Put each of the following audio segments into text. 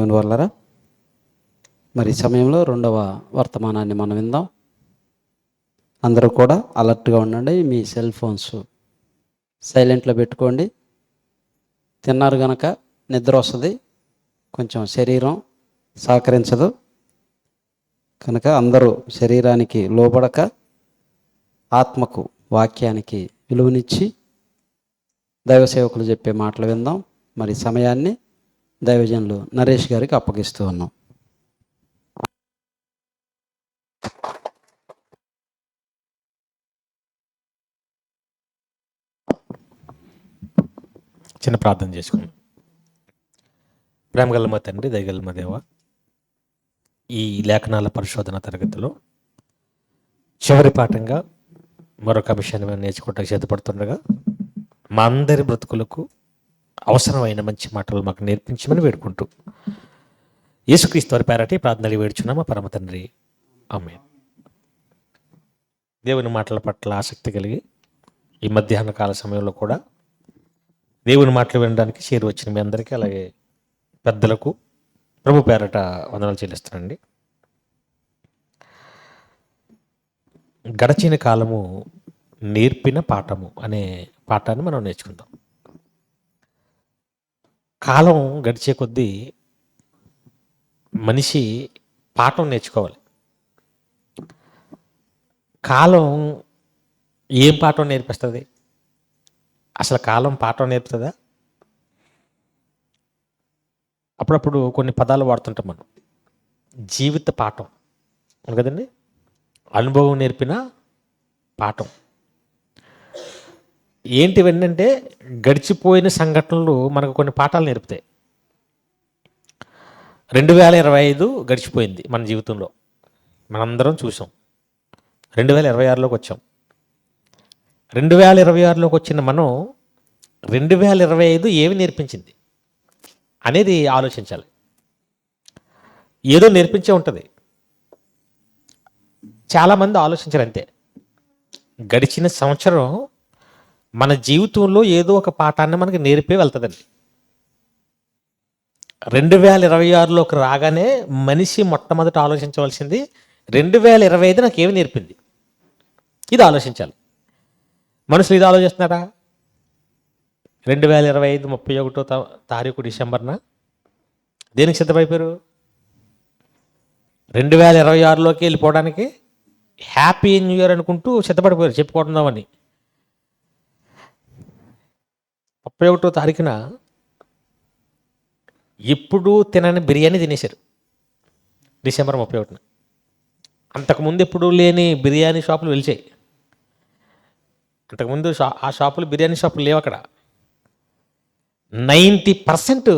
దేవుని వల్లరా మరి సమయంలో రెండవ వర్తమానాన్ని మనం విందాం. అందరూ కూడా అలర్ట్గా ఉండండి. మీ సెల్ ఫోన్స్ సైలెంట్లో పెట్టుకోండి. తిన్నారు గనక నిద్ర వస్తుంది, కొంచెం శరీరం సహకరించదు కనుక అందరూ శరీరానికి లోబడక ఆత్మకు వాక్యానికి విలువనిచ్చి దైవ సేవకులు చెప్పే మాటలు విందాం. మరి సమయాన్ని దైవజనులు నరేష్ గారికి అప్పగిస్తూ ఉన్నాం. చిన్న ప్రార్థన చేసుకున్నాం. ప్రేమగల మా తండ్రి, దయగల మా దేవ, ఈ లేఖనాల పరిశోధన తరగతిలో చివరి పాఠంగా మరొక విషయాన్ని మేము నేర్చుకోవటానికి సిద్ధపడుతుండగా మా అందరి బ్రతుకులకు అవసరమైన మంచి మాటలు మాకు నేర్పించమని వేడుకుంటూ యేసుక్రీస్తు వారి పేరటి ప్రార్థనలు వేడుచున్నామా పరమ తండ్రి, ఆమేన్. దేవుని మాటల పట్ల ఆసక్తి కలిగి ఈ మధ్యాహ్న కాల సమయంలో కూడా దేవుని మాటలు వినడానికి చేరి వచ్చిన మీ అందరికీ, అలాగే పెద్దలకు ప్రభు పేరట వందనాలు చెల్లిస్తానండి. గడచిన కాలము నేర్పిన పాఠము అనే పాఠాన్ని మనం నేర్చుకుందాం. కాలం గడిచే కొద్దీ మనిషి పాఠం నేర్చుకోవాలి. కాలం ఏం పాఠం నేర్పిస్తుంది? అసలు కాలం పాఠం నేర్పుతుందా? అప్పుడప్పుడు కొన్ని పదాలు వాడుతుంటాం మనం. జీవిత పాఠం అవును కదండి, అనుభవం నేర్పిన పాఠం. ఏంటివన్నీ గడిచిపోయిన సంఘటనలు మనకు కొన్ని పాఠాలు నేర్పుతాయి. 2025 గడిచిపోయింది మన జీవితంలో, మనందరం చూసాం. 2026లోకి వచ్చాం. 2026లోకి వచ్చిన మనం 2025 ఏమి నేర్పించింది అనేది ఆలోచించాలి. ఏదో నేర్పించే ఉంటుంది. చాలామంది ఆలోచించారు అంతే. గడిచిన సంవత్సరం మన జీవితంలో ఏదో ఒక పాఠాన్ని మనకి నేర్పే వెళ్తుందండి. 2026లోకి రాగానే మనిషి మొట్టమొదట ఆలోచించవలసింది 2025 నాకు ఏమి నేర్పింది, ఇది ఆలోచించాలి. మనుషులు ఇది ఆలోచిస్తున్నారా? 2025 31వ తారీఖు డిసెంబర్న దేనికి సిద్ధమైపోయారు? 2026లోకి వెళ్ళిపోవడానికి హ్యాపీ న్యూ ఇయర్ అనుకుంటూ సిద్ధపడిపోయారు, చెప్పుకుంటున్నామని. 31వ తారీఖున ఎప్పుడు తినని బిర్యానీ తినేశారు, డిసెంబర్ 31న. అంతకుముందు ఎప్పుడు లేని బిర్యానీ షాపులు వెలిచాయి. అంతకుముందు ఆ షాపులు, బిర్యానీ షాపులు లేవు అక్కడ. 90%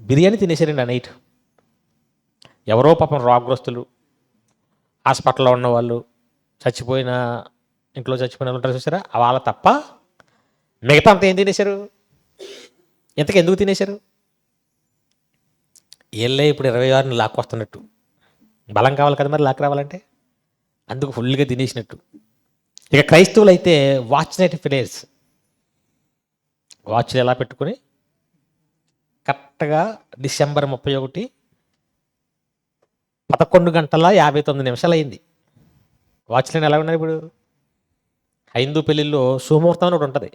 బిర్యానీ తినేశారండి ఆ నైట్. ఎవరో పాపం రోగగ్రస్తులు, హాస్పిటల్లో ఉన్న వాళ్ళు, ఇంట్లో చచ్చిపోయిన వాళ్ళు ఉంటారు చూసారా, వాళ్ళ తప్ప మిగతా అంతా ఏం తినేశారు? ఇంతకు ఎందుకు తినేశారు? ఏళ్ళే ఇప్పుడు 26ని లాక్కొస్తున్నట్టు. బలం కావాలి కదా మరి లాక్ రావాలంటే, అందుకు ఫుల్గా తినేసినట్టు. ఇక క్రైస్తవులు అయితే వాచ్ నైట్ ఫిడేస్, వాచ్లు ఎలా పెట్టుకుని కరెక్ట్గా డిసెంబర్ 31 11:59 అయింది. వాచ్లైన్ ఎలా ఉన్నాయి ఇప్పుడు? హైందూ పెళ్ళిళ్ళు సుముహూర్తం అని ఒకటి ఉంటుంది.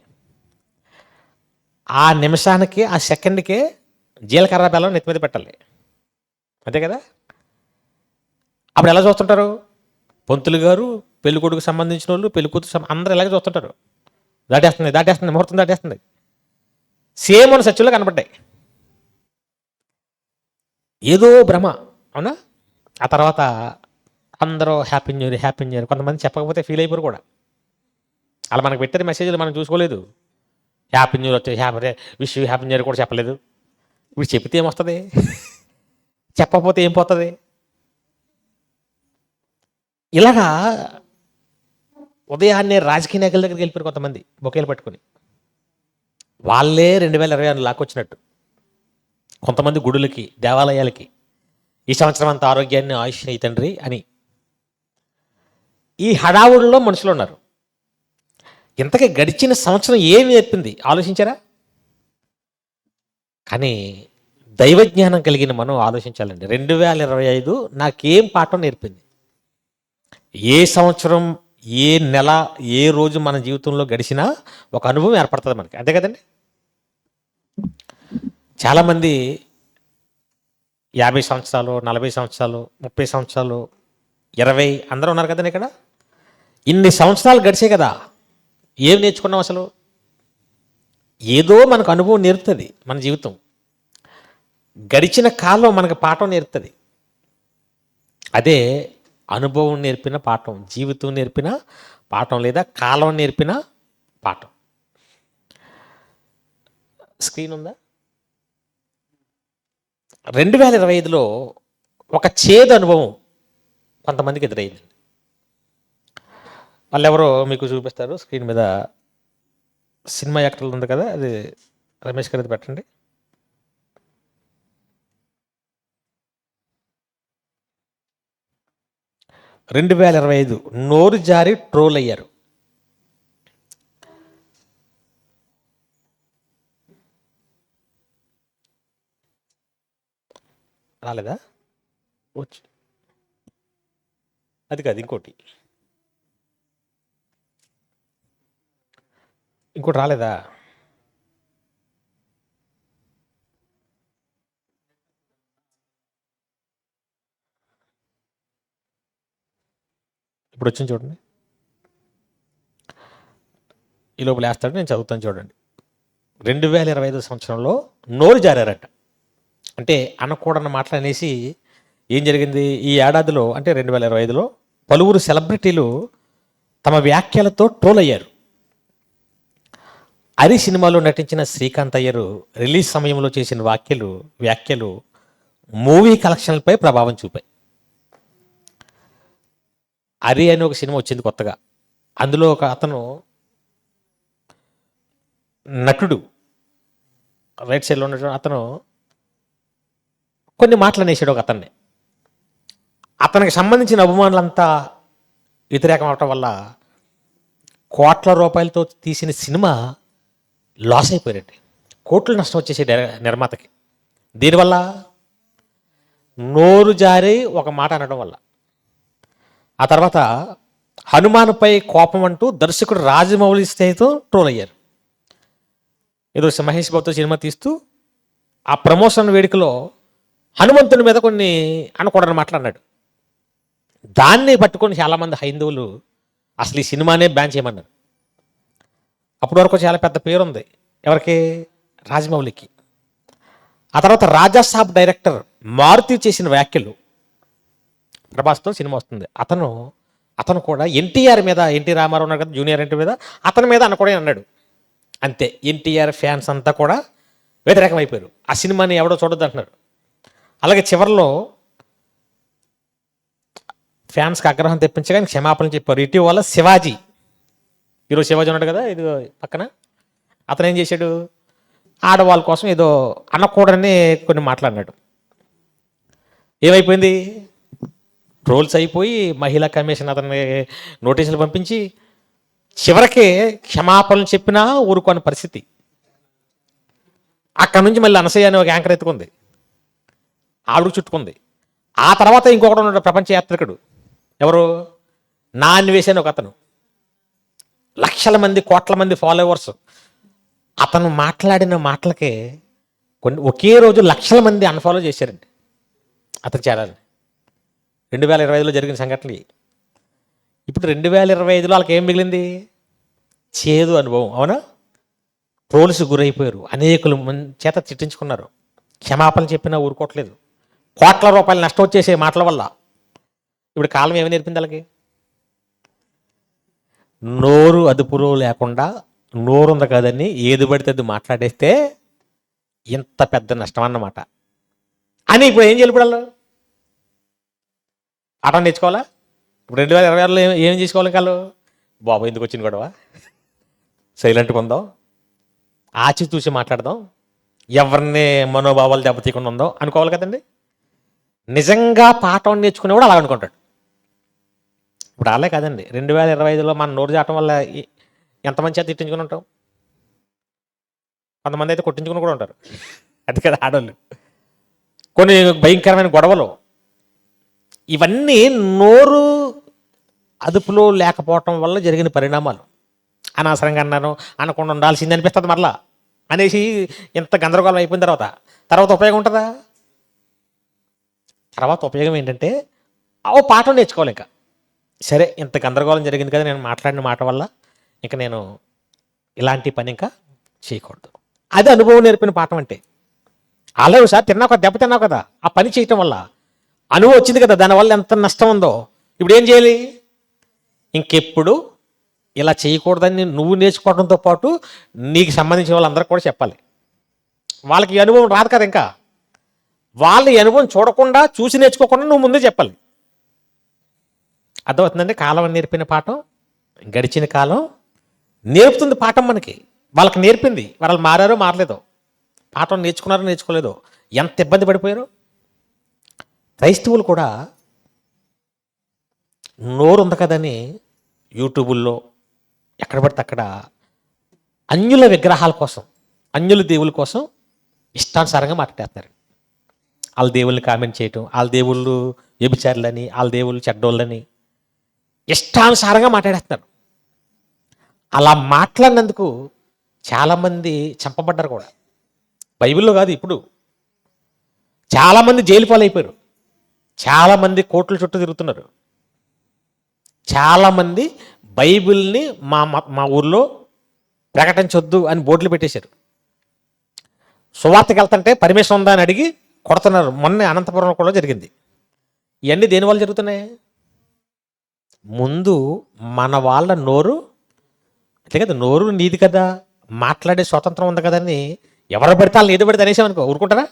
ఆ నిమిషానికి, ఆ సెకండ్కే జీలకర్ర బెల్లం నెత్తి మీద పెట్టాలి, అంతే కదా? అప్పుడు ఎలా చూస్తుంటారు? పంతులు గారు, పెళ్లి కొడుకు సంబంధించిన వాళ్ళు, పెళ్లి కూతురు అందరూ ఎలాగే చూస్తుంటారు. దాటేస్తుంది, ముహూర్తం దాటేస్తుంది. సేమ్ అని సచ్చులో కనబడ్డాయి. ఏదో భ్రమ, అవునా? ఆ తర్వాత అందరూ happy new year, happy new year. కొంతమంది చెప్పకపోతే ఫీల్ అయిపోరు కూడా. అలా మనకు పెట్టేది మెసేజ్లు మనం చూసుకోలేదు. హ్యాపీ న్యూ ఇయర్ వచ్చే విష్ హ్యాపీ న్యూ ఇయర్ కూడా చెప్పలేదు. ఇప్పుడు చెప్తే ఏమొస్తుంది? చెప్పకపోతే ఏం పోతుంది? ఇలాగా ఉదయాన్నే రాజకీయ నాయకుల దగ్గరికి వెళ్ళిపోయారు కొంతమంది బొకేలు పట్టుకుని. వాళ్ళే 2026 లాక్కొచ్చినట్టు. కొంతమంది గుడులకి, దేవాలయాలకి ఈ సంవత్సరం అంత ఆరోగ్యాన్ని, ఆయుష్ని తండ్రి అని. ఈ హడావుడిలో మనుషులు ఉన్నారు. ఇంతకీ గడిచిన సంవత్సరం ఏమి నేర్పింది ఆలోచించారా? కానీ దైవజ్ఞానం కలిగిన మనం ఆలోచించాలండి. 2025 నాకేం పాఠం నేర్పింది? ఏ సంవత్సరం, ఏ నెల, ఏ రోజు మన జీవితంలో గడిచినా ఒక అనుభవం ఏర్పడుతుంది మనకి. అంతే కదండి. చాలామంది 50 సంవత్సరాలు, 40 సంవత్సరాలు, 30 సంవత్సరాలు, 20 అందరూ ఉన్నారు కదండి ఇక్కడ. ఇన్ని సంవత్సరాలు గడిచాయి కదా, ఏం నేర్చుకున్నాం అసలు? ఏదో మనకు అనుభవం నేర్పుతుంది మన జీవితం. గడిచిన కాలం మనకు పాఠం నేర్పుతుంది. అదే అనుభవం నేర్పిన పాఠం, జీవితం నేర్పిన పాఠం, లేదా కాలం నేర్పిన పాఠం. స్క్రీన్ ఉందా? 2025లో ఒక చేదు అనుభవం కొంతమందికి ఎదురైంది. వాళ్ళు ఎవరో మీకు చూపిస్తారు స్క్రీన్ మీద. సినిమా యాక్టర్లు ఉంది కదా, అది రమేష్ గారి పెట్టండి. "2025 నోరు జారి ట్రోల్ అయ్యారు." రాలేదా? వచ్చి అది కాదు, ఇంకోటి రాలేదా? ఇప్పుడు వచ్చింది చూడండి. ఈ లోపల వేస్తాడు, నేను చదువుతాను చూడండి. 2025 సంవత్సరంలో నోరు జారారట. అంటే అనకూడని మాటలు అనేసి ఏం జరిగింది ఈ ఏడాదిలో, అంటే 2025లో పలువురు సెలబ్రిటీలు తమ వ్యాఖ్యలతో ట్రోల్ అయ్యారు. హరి సినిమాలో నటించిన శ్రీకాంత్ అయ్యరు రిలీజ్ సమయంలో చేసిన వ్యాఖ్యలు మూవీ కలెక్షన్లపై ప్రభావం చూపాయి. హరి అని ఒక సినిమా వచ్చింది కొత్తగా. అందులో ఒక అతను నటుడు, రైట్ సైడ్లో ఉన్న అతను కొన్ని మాటలు అనేసాడు ఒక అతన్ని. అతనికి సంబంధించిన అభిమానులంతా వ్యతిరేకం అవటం వల్ల కోట్ల రూపాయలతో తీసిన సినిమా లాస్ అయిపోయారండి. కోట్లు నష్టం వచ్చేసి నిర్మాతకి. దీనివల్ల నోరు జారి ఒక మాట అనడం వల్ల. ఆ తర్వాత హనుమాన్పై కోపం అంటూ దర్శకుడు రాజమౌళి స్థాయితో ట్రోల్ అయ్యారు. ఏదో మహేష్ బాబుతో సినిమా తీస్తూ ఆ ప్రమోషన్ వేడుకలో హనుమంతుని మీద కొన్ని అనకూడని మాట్లాడినాడు. దాన్ని పట్టుకొని చాలామంది హైందవులు అసలు ఈ సినిమానే బ్యాన్ చేయమన్నారు. అప్పటి వరకు చాలా పెద్ద పేరుంది ఎవరికి? రాజమౌళికి. ఆ తర్వాత రాజాసాబ్ డైరెక్టర్ మారుతి చేసిన వ్యాఖ్యలు, ప్రభాస్తో సినిమా వస్తుంది, అతను కూడా ఎన్టీఆర్ మీద, ఎన్టీ రామారావు ఉన్నారు కదా జూనియర్ ఎన్టీ మీద, అతని మీద అనకూడని అన్నాడు. అంతే, ఎన్టీఆర్ ఫ్యాన్స్ అంతా కూడా వ్యతిరేకం అయిపోయారు. ఆ సినిమాని ఎవడో చూడొద్దు అంటున్నారు. అలాగే చివరిలో ఫ్యాన్స్కి ఆగ్రహం తెప్పించగా క్షమాపణలు చెప్పారు. ఇటీవల శివాజీ, హీరో శివాజీ ఉన్నాడు కదా ఇది పక్కన, అతను ఏం చేశాడు? ఆడవాళ్ళ కోసం ఏదో అనకూడని కొన్ని మాట్లాడినాడు. ఏమైపోయింది? ట్రోల్స్ అయిపోయి మహిళా కమిషన్ అతన్ని నోటీసులు పంపించి చివరికి క్షమాపణలు చెప్పినా ఊరుకోని పరిస్థితి. అక్కడ నుంచి మళ్ళీ అనసూయ అనే ఒక యాంకర్ ఎత్తుకుంది, ఆవిడకు చుట్టుకుంది. ఆ తర్వాత ఇంకొకటి ఉన్నాడు ప్రపంచ యాత్రికుడు, ఎవరు? నా అన్వేషణ ఒక అతను, లక్షల మంది కోట్ల మంది ఫాలోవర్స్. అతను మాట్లాడిన మాటలకే ఒకే రోజు లక్షల మంది అన్ఫాలో చేశారండి అతని ఛానల్ని. 2025లో జరిగిన సంఘటనలు. ఇప్పుడు 2025లో వాళ్ళకి ఏం మిగిలింది? చేదు అనుభవం. అవునా? ట్రోల్స్ గురైపోయారు, అనేకులు చేత చిట్టించుకున్నారు, క్షమాపణ చెప్పినా ఊరుకోవట్లేదు. కోట్ల రూపాయలు నష్టం వచ్చేసే మాటల వల్ల. ఇప్పుడు కాలం ఏమి నేర్పింది వాళ్ళకి? నోరు అదుపులో లేకుండా నోరు ఉంది కదని ఏది పడితే అది మాట్లాడేస్తే ఇంత పెద్ద నష్టం అన్నమాట అని ఇప్పుడు ఏం చేయాలి? ఇప్పుడు వాళ్ళు ఆటం నేర్చుకోవాలా? ఇప్పుడు 2026లో ఏం చేసుకోవాలి? కాళ్ళు బాబు ఎందుకు వచ్చింది గొడవ, సైలెంట్గా ఉందాం, ఆచితూచి మాట్లాడదాం, ఎవరిని మనోభావాలు దెబ్బతీయకుండా ఉందాం అనుకోవాలి కదండి. నిజంగా పాఠం నేర్చుకునేవాడు అలా అనుకుంటాడు. ఇప్పుడు అలాగే కదండి. 2025లో మన నోరు జాటం వల్ల ఎంతమంది చేత తిట్టించుకుని ఉంటాం? కొంతమంది అయితే కొట్టించుకుని కూడా ఉంటారు. అది కదా ఆడవాళ్ళు. కొన్ని భయంకరమైన గొడవలు, ఇవన్నీ నోరు అదుపులో లేకపోవటం వల్ల జరిగిన పరిణామాలు. అనవసరంగా అన్నాను, అనకుండా ఉండాల్సింది అనిపిస్తుంది మరలా అనేసి ఇంత గందరగోళం అయిపోయిన తర్వాత ఉపయోగం ఉంటుందా? తర్వాత ఉపయోగం ఏంటంటే ఓ పాఠం నేర్చుకోవాలి. ఇంకా సరే, ఇంత గందరగోళం జరిగింది కదా, నేను మాట్లాడిన మాట వల్ల ఇంకా నేను ఇలాంటి పని ఇంకా చేయకూడదు. అది అనుభవం నేర్పిన పాఠం అంటే. అలాగే సార్ తిన్నావు కదా, దెబ్బ తిన్నావు కదా, ఆ పని చేయటం వల్ల అనుభవం వచ్చింది కదా, దానివల్ల ఎంత నష్టం ఉందో. ఇప్పుడు ఏం చేయాలి? ఇంకెప్పుడు ఇలా చేయకూడదని నువ్వు నేర్చుకోవడంతో పాటు నీకు సంబంధించిన వాళ్ళందరూ కూడా చెప్పాలి. వాళ్ళకి ఈ అనుభవం రాదు కదా, ఇంకా వాళ్ళ ఈ అనుభవం చూడకుండా చూసి నేర్చుకోకుండా నువ్వు ముందే చెప్పాలి. అర్థమవుతుందండి? కాలం నేర్పిన పాఠం, గడిచిన కాలం నేర్పుతుంది పాఠం మనకి. వాళ్ళకి నేర్పింది, వాళ్ళు మారారో మారలేదో, పాఠం నేర్చుకున్నారో నేర్చుకోలేదో, ఎంత ఇబ్బంది పడిపోయారో. క్రైస్తవులు కూడా నోరు ఉంది కదని యూట్యూబుల్లో ఎక్కడ పడితే అక్కడ అన్యుల విగ్రహాల కోసం, అన్యుల దేవుల కోసం ఇష్టానుసారంగా మాట్లాడేస్తారు. వాళ్ళ దేవుళ్ళని కామెంట్ చేయటం, వాళ్ళ దేవుళ్ళు వ్యభిచారులని, వాళ్ళ దేవుళ్ళు చెడ్డోళ్ళని ఇష్టానుసారంగా మాట్లాడేస్తున్నారు. అలా మాట్లాడినందుకు చాలామంది చంపబడ్డారు కూడా. బైబిల్లో కాదు, ఇప్పుడు చాలామంది జైలు పాలైపోయారు, చాలామంది కోర్టుల చుట్టూ తిరుగుతున్నారు, చాలామంది బైబిల్ని మా ఊర్లో ప్రకటించొద్దు అని బోర్డులు పెట్టేశారు. సువార్తకి వెళ్తుంటే పర్మిషన్ ఉందా అని అడిగి కొడుతున్నారు. మొన్న అనంతపురంలో కూడా జరిగింది. ఇవన్నీ దేనివల్ల జరుగుతున్నాయి? ముందు మన వాళ్ళ నోరు అంతే కదా, నోరు నీది కదా, మాట్లాడే స్వాతంత్రం ఉంది కదని ఎవరు పడితే వాళ్ళు ఏదో పడితే అనేసామనుకో ఊరుకుంటారా?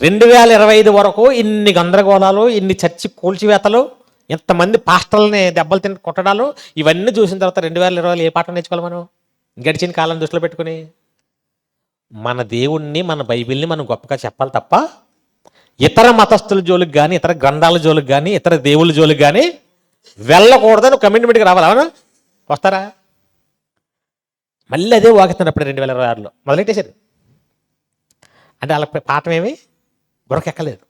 2025 వరకు ఇన్ని గందరగోళాలు, ఇన్ని చర్చి కూల్చివేతలు, ఎంతమంది పాస్టర్లని దెబ్బలు తిని కొట్టడాలు, ఇవన్నీ చూసిన తర్వాత 2020 ఏ పాఠం నేర్చుకోవాలి మనం? గడిచిన కాలం దృష్టిలో పెట్టుకుని మన దేవుణ్ణి, మన బైబిల్ని మనం గొప్పగా చెప్పాలి తప్ప ఇతర మతస్థుల జోలికి కానీ, ఇతర గ్రంథాల జోలికి కానీ, ఇతర దేవుళ్ళ జోలికి కానీ వెళ్ళకూడదని కమిట్మెంట్కి రావాలి. అవునా? వస్తారా? మళ్ళీ అదే వాగుతున్నారు. అప్పుడు 2026లో మొదలెట్టేశారు. అంటే వాళ్ళ పాఠం ఏమి బుర్రకెక్కలేదు.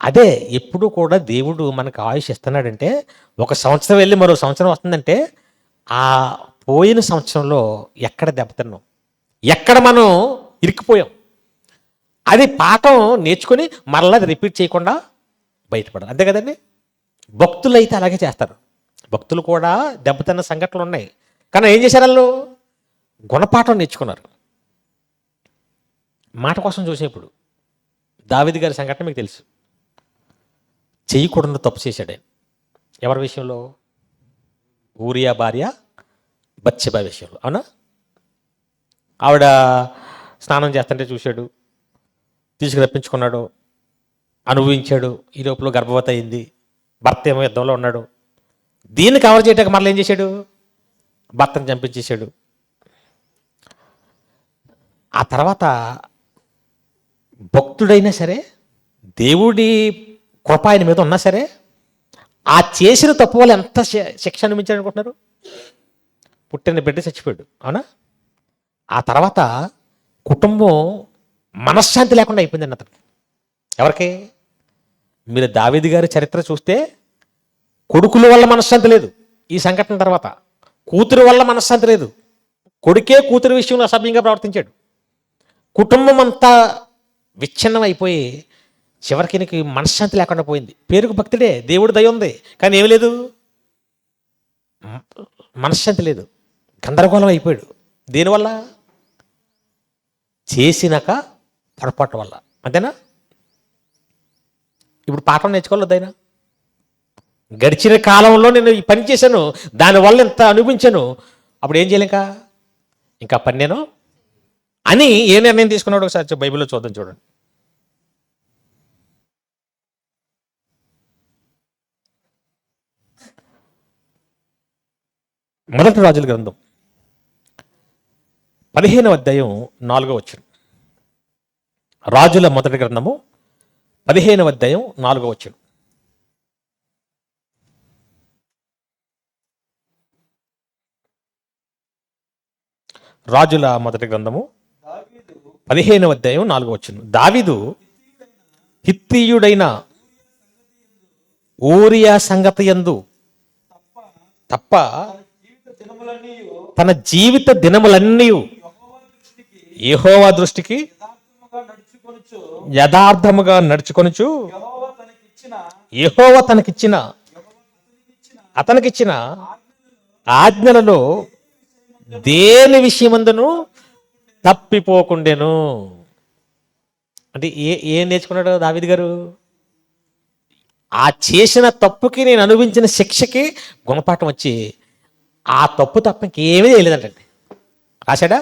అదే ఎప్పుడు కూడా దేవుడు మనకు ఆయుష్ ఇస్తున్నాడంటే, ఒక సంవత్సరం వెళ్ళి మరో సంవత్సరం వస్తుందంటే ఆ పోయిన సంవత్సరంలో ఎక్కడ దెబ్బతిన్నాం, ఎక్కడ మనం ఇరుక్కుపోయాం, అది పాఠం నేర్చుకుని మరలా అది రిపీట్ చేయకుండా బయటపడాలి. అంతే కదండి? భక్తులు అయితే అలాగే చేస్తారు. భక్తులు కూడా దెబ్బతిన్న సంఘటనలు ఉన్నాయి. కానీ ఏం చేశారు? వాళ్ళు గుణపాఠం నేర్చుకున్నారు. మాట కోసం చూసేప్పుడు దావీదు గారి సంఘటన మీకు తెలుసు. చేయకూడదు తప్పు చేశాడు. ఎవరి విషయంలో? ఊరియా భార్య బత్షెబ విషయంలో. అవునా? ఆవిడ స్నానం చేస్తుంటే చూశాడు, తీసుకు రప్పించుకున్నాడు, అనుభవించాడు. ఈ లోపల గర్భవతి అయింది, భర్త ఏమో యుద్ధంలో ఉన్నాడు. దీన్ని కవర్ చేయడానికి మరలా ఏం చేశాడు? భర్తను చంపించేశాడు. ఆ తర్వాత భక్తుడైనా సరే, దేవుడి కృప ఆయన మీద ఉన్నా సరే, ఆ చేసిన తప్పు వల్ల ఎంత శిక్ష అనుభవించాడు అనుకుంటున్నారు? పుట్టిన బిడ్డ చచ్చిపోయాడు. అవునా? ఆ తర్వాత కుటుంబం మనశ్శాంతి లేకుండా అయిపోయిందండి అతనికి. ఎవరికి? మీరు దావీదు గారి చరిత్ర చూస్తే కొడుకుల వల్ల మనశ్శాంతి లేదు. ఈ సంఘటన తర్వాత కూతురు వల్ల మనశ్శాంతి లేదు. కొడుకే కూతురు విషయంలో అసభ్యంగా ప్రవర్తించాడు. కుటుంబం అంతా విచ్ఛిన్నం అయిపోయి చివరికి నీకు మనశ్శాంతి లేకుండా పోయింది. పేరుకు భక్తుడే, దేవుడు దయ ఉంది, కానీ ఏమి లేదు, మనశ్శాంతి లేదు, గందరగోళం అయిపోయాడు. దేనివల్ల? చేసినాక పొరపాటు వల్ల. అంతేనా? ఇప్పుడు పాఠం నేర్చుకోవాలి వద్దైనా? గడిచిన కాలంలో నేను ఈ పని చేశాను, దానివల్ల ఇంత అనుభవించాను, అప్పుడు ఏం చేయలేక ఇంకా పని నేను అని ఏ నిర్ణయం తీసుకున్నాడు? ఒకసారి బైబిల్లో చూద్దాం. చూడండి. మొదటి రాజుల గ్రంథం 15వ అధ్యాయం 4వ వచనం. రాజుల మొదటి గ్రంథము 15వ అధ్యాయం 4వ వచనం. రాజుల మొదటి గ్రంథము 15వ అధ్యాయం 4వ వచనం. దావీదు హిత్తీయుడైన ఊరియా సంగతి యందు తప్ప తన జీవిత దినములన్నీ యెహోవా దృష్టికి యథార్థముగా నడుచుకొనుచు యెహోవా అతనికిచ్చిన ఆజ్ఞలలో దేని విషయమందును తప్పిపోకుండెను. అంటే ఏం నేర్చుకున్నాడు దావీదు గారు? ఆ చేసిన తప్పుకి నేను అనుభవించిన శిక్షకి గుణపాఠం వచ్చి ఆ తప్పు తప్ప ఇంకేమీ చేయలేదంటండి. రాశాడా?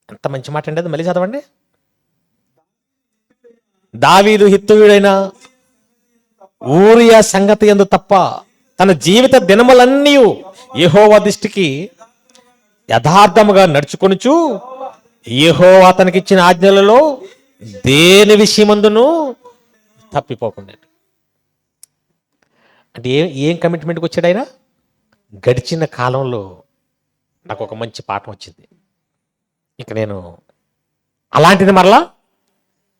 ఎంత మంచి మాట అండి అది. మళ్ళీ చదవండి. దావీదు హిత్తీయుడైన ఊరియా సంగతి యందు తప్ప తన జీవిత దినములన్నీ యెహోవా దృష్టికి యథార్థముగా నడుచుకొనుచు యెహోవా అతనికిచ్చిన ఆజ్ఞలలో దేని విషయమందును తప్పిపోకుండా. అంటే ఏం కమిట్మెంట్కి వచ్చాడు ఆయన? గడిచిన కాలంలో నాకు ఒక మంచి పాఠం వచ్చింది, ఇక నేను అలాంటిది మరలా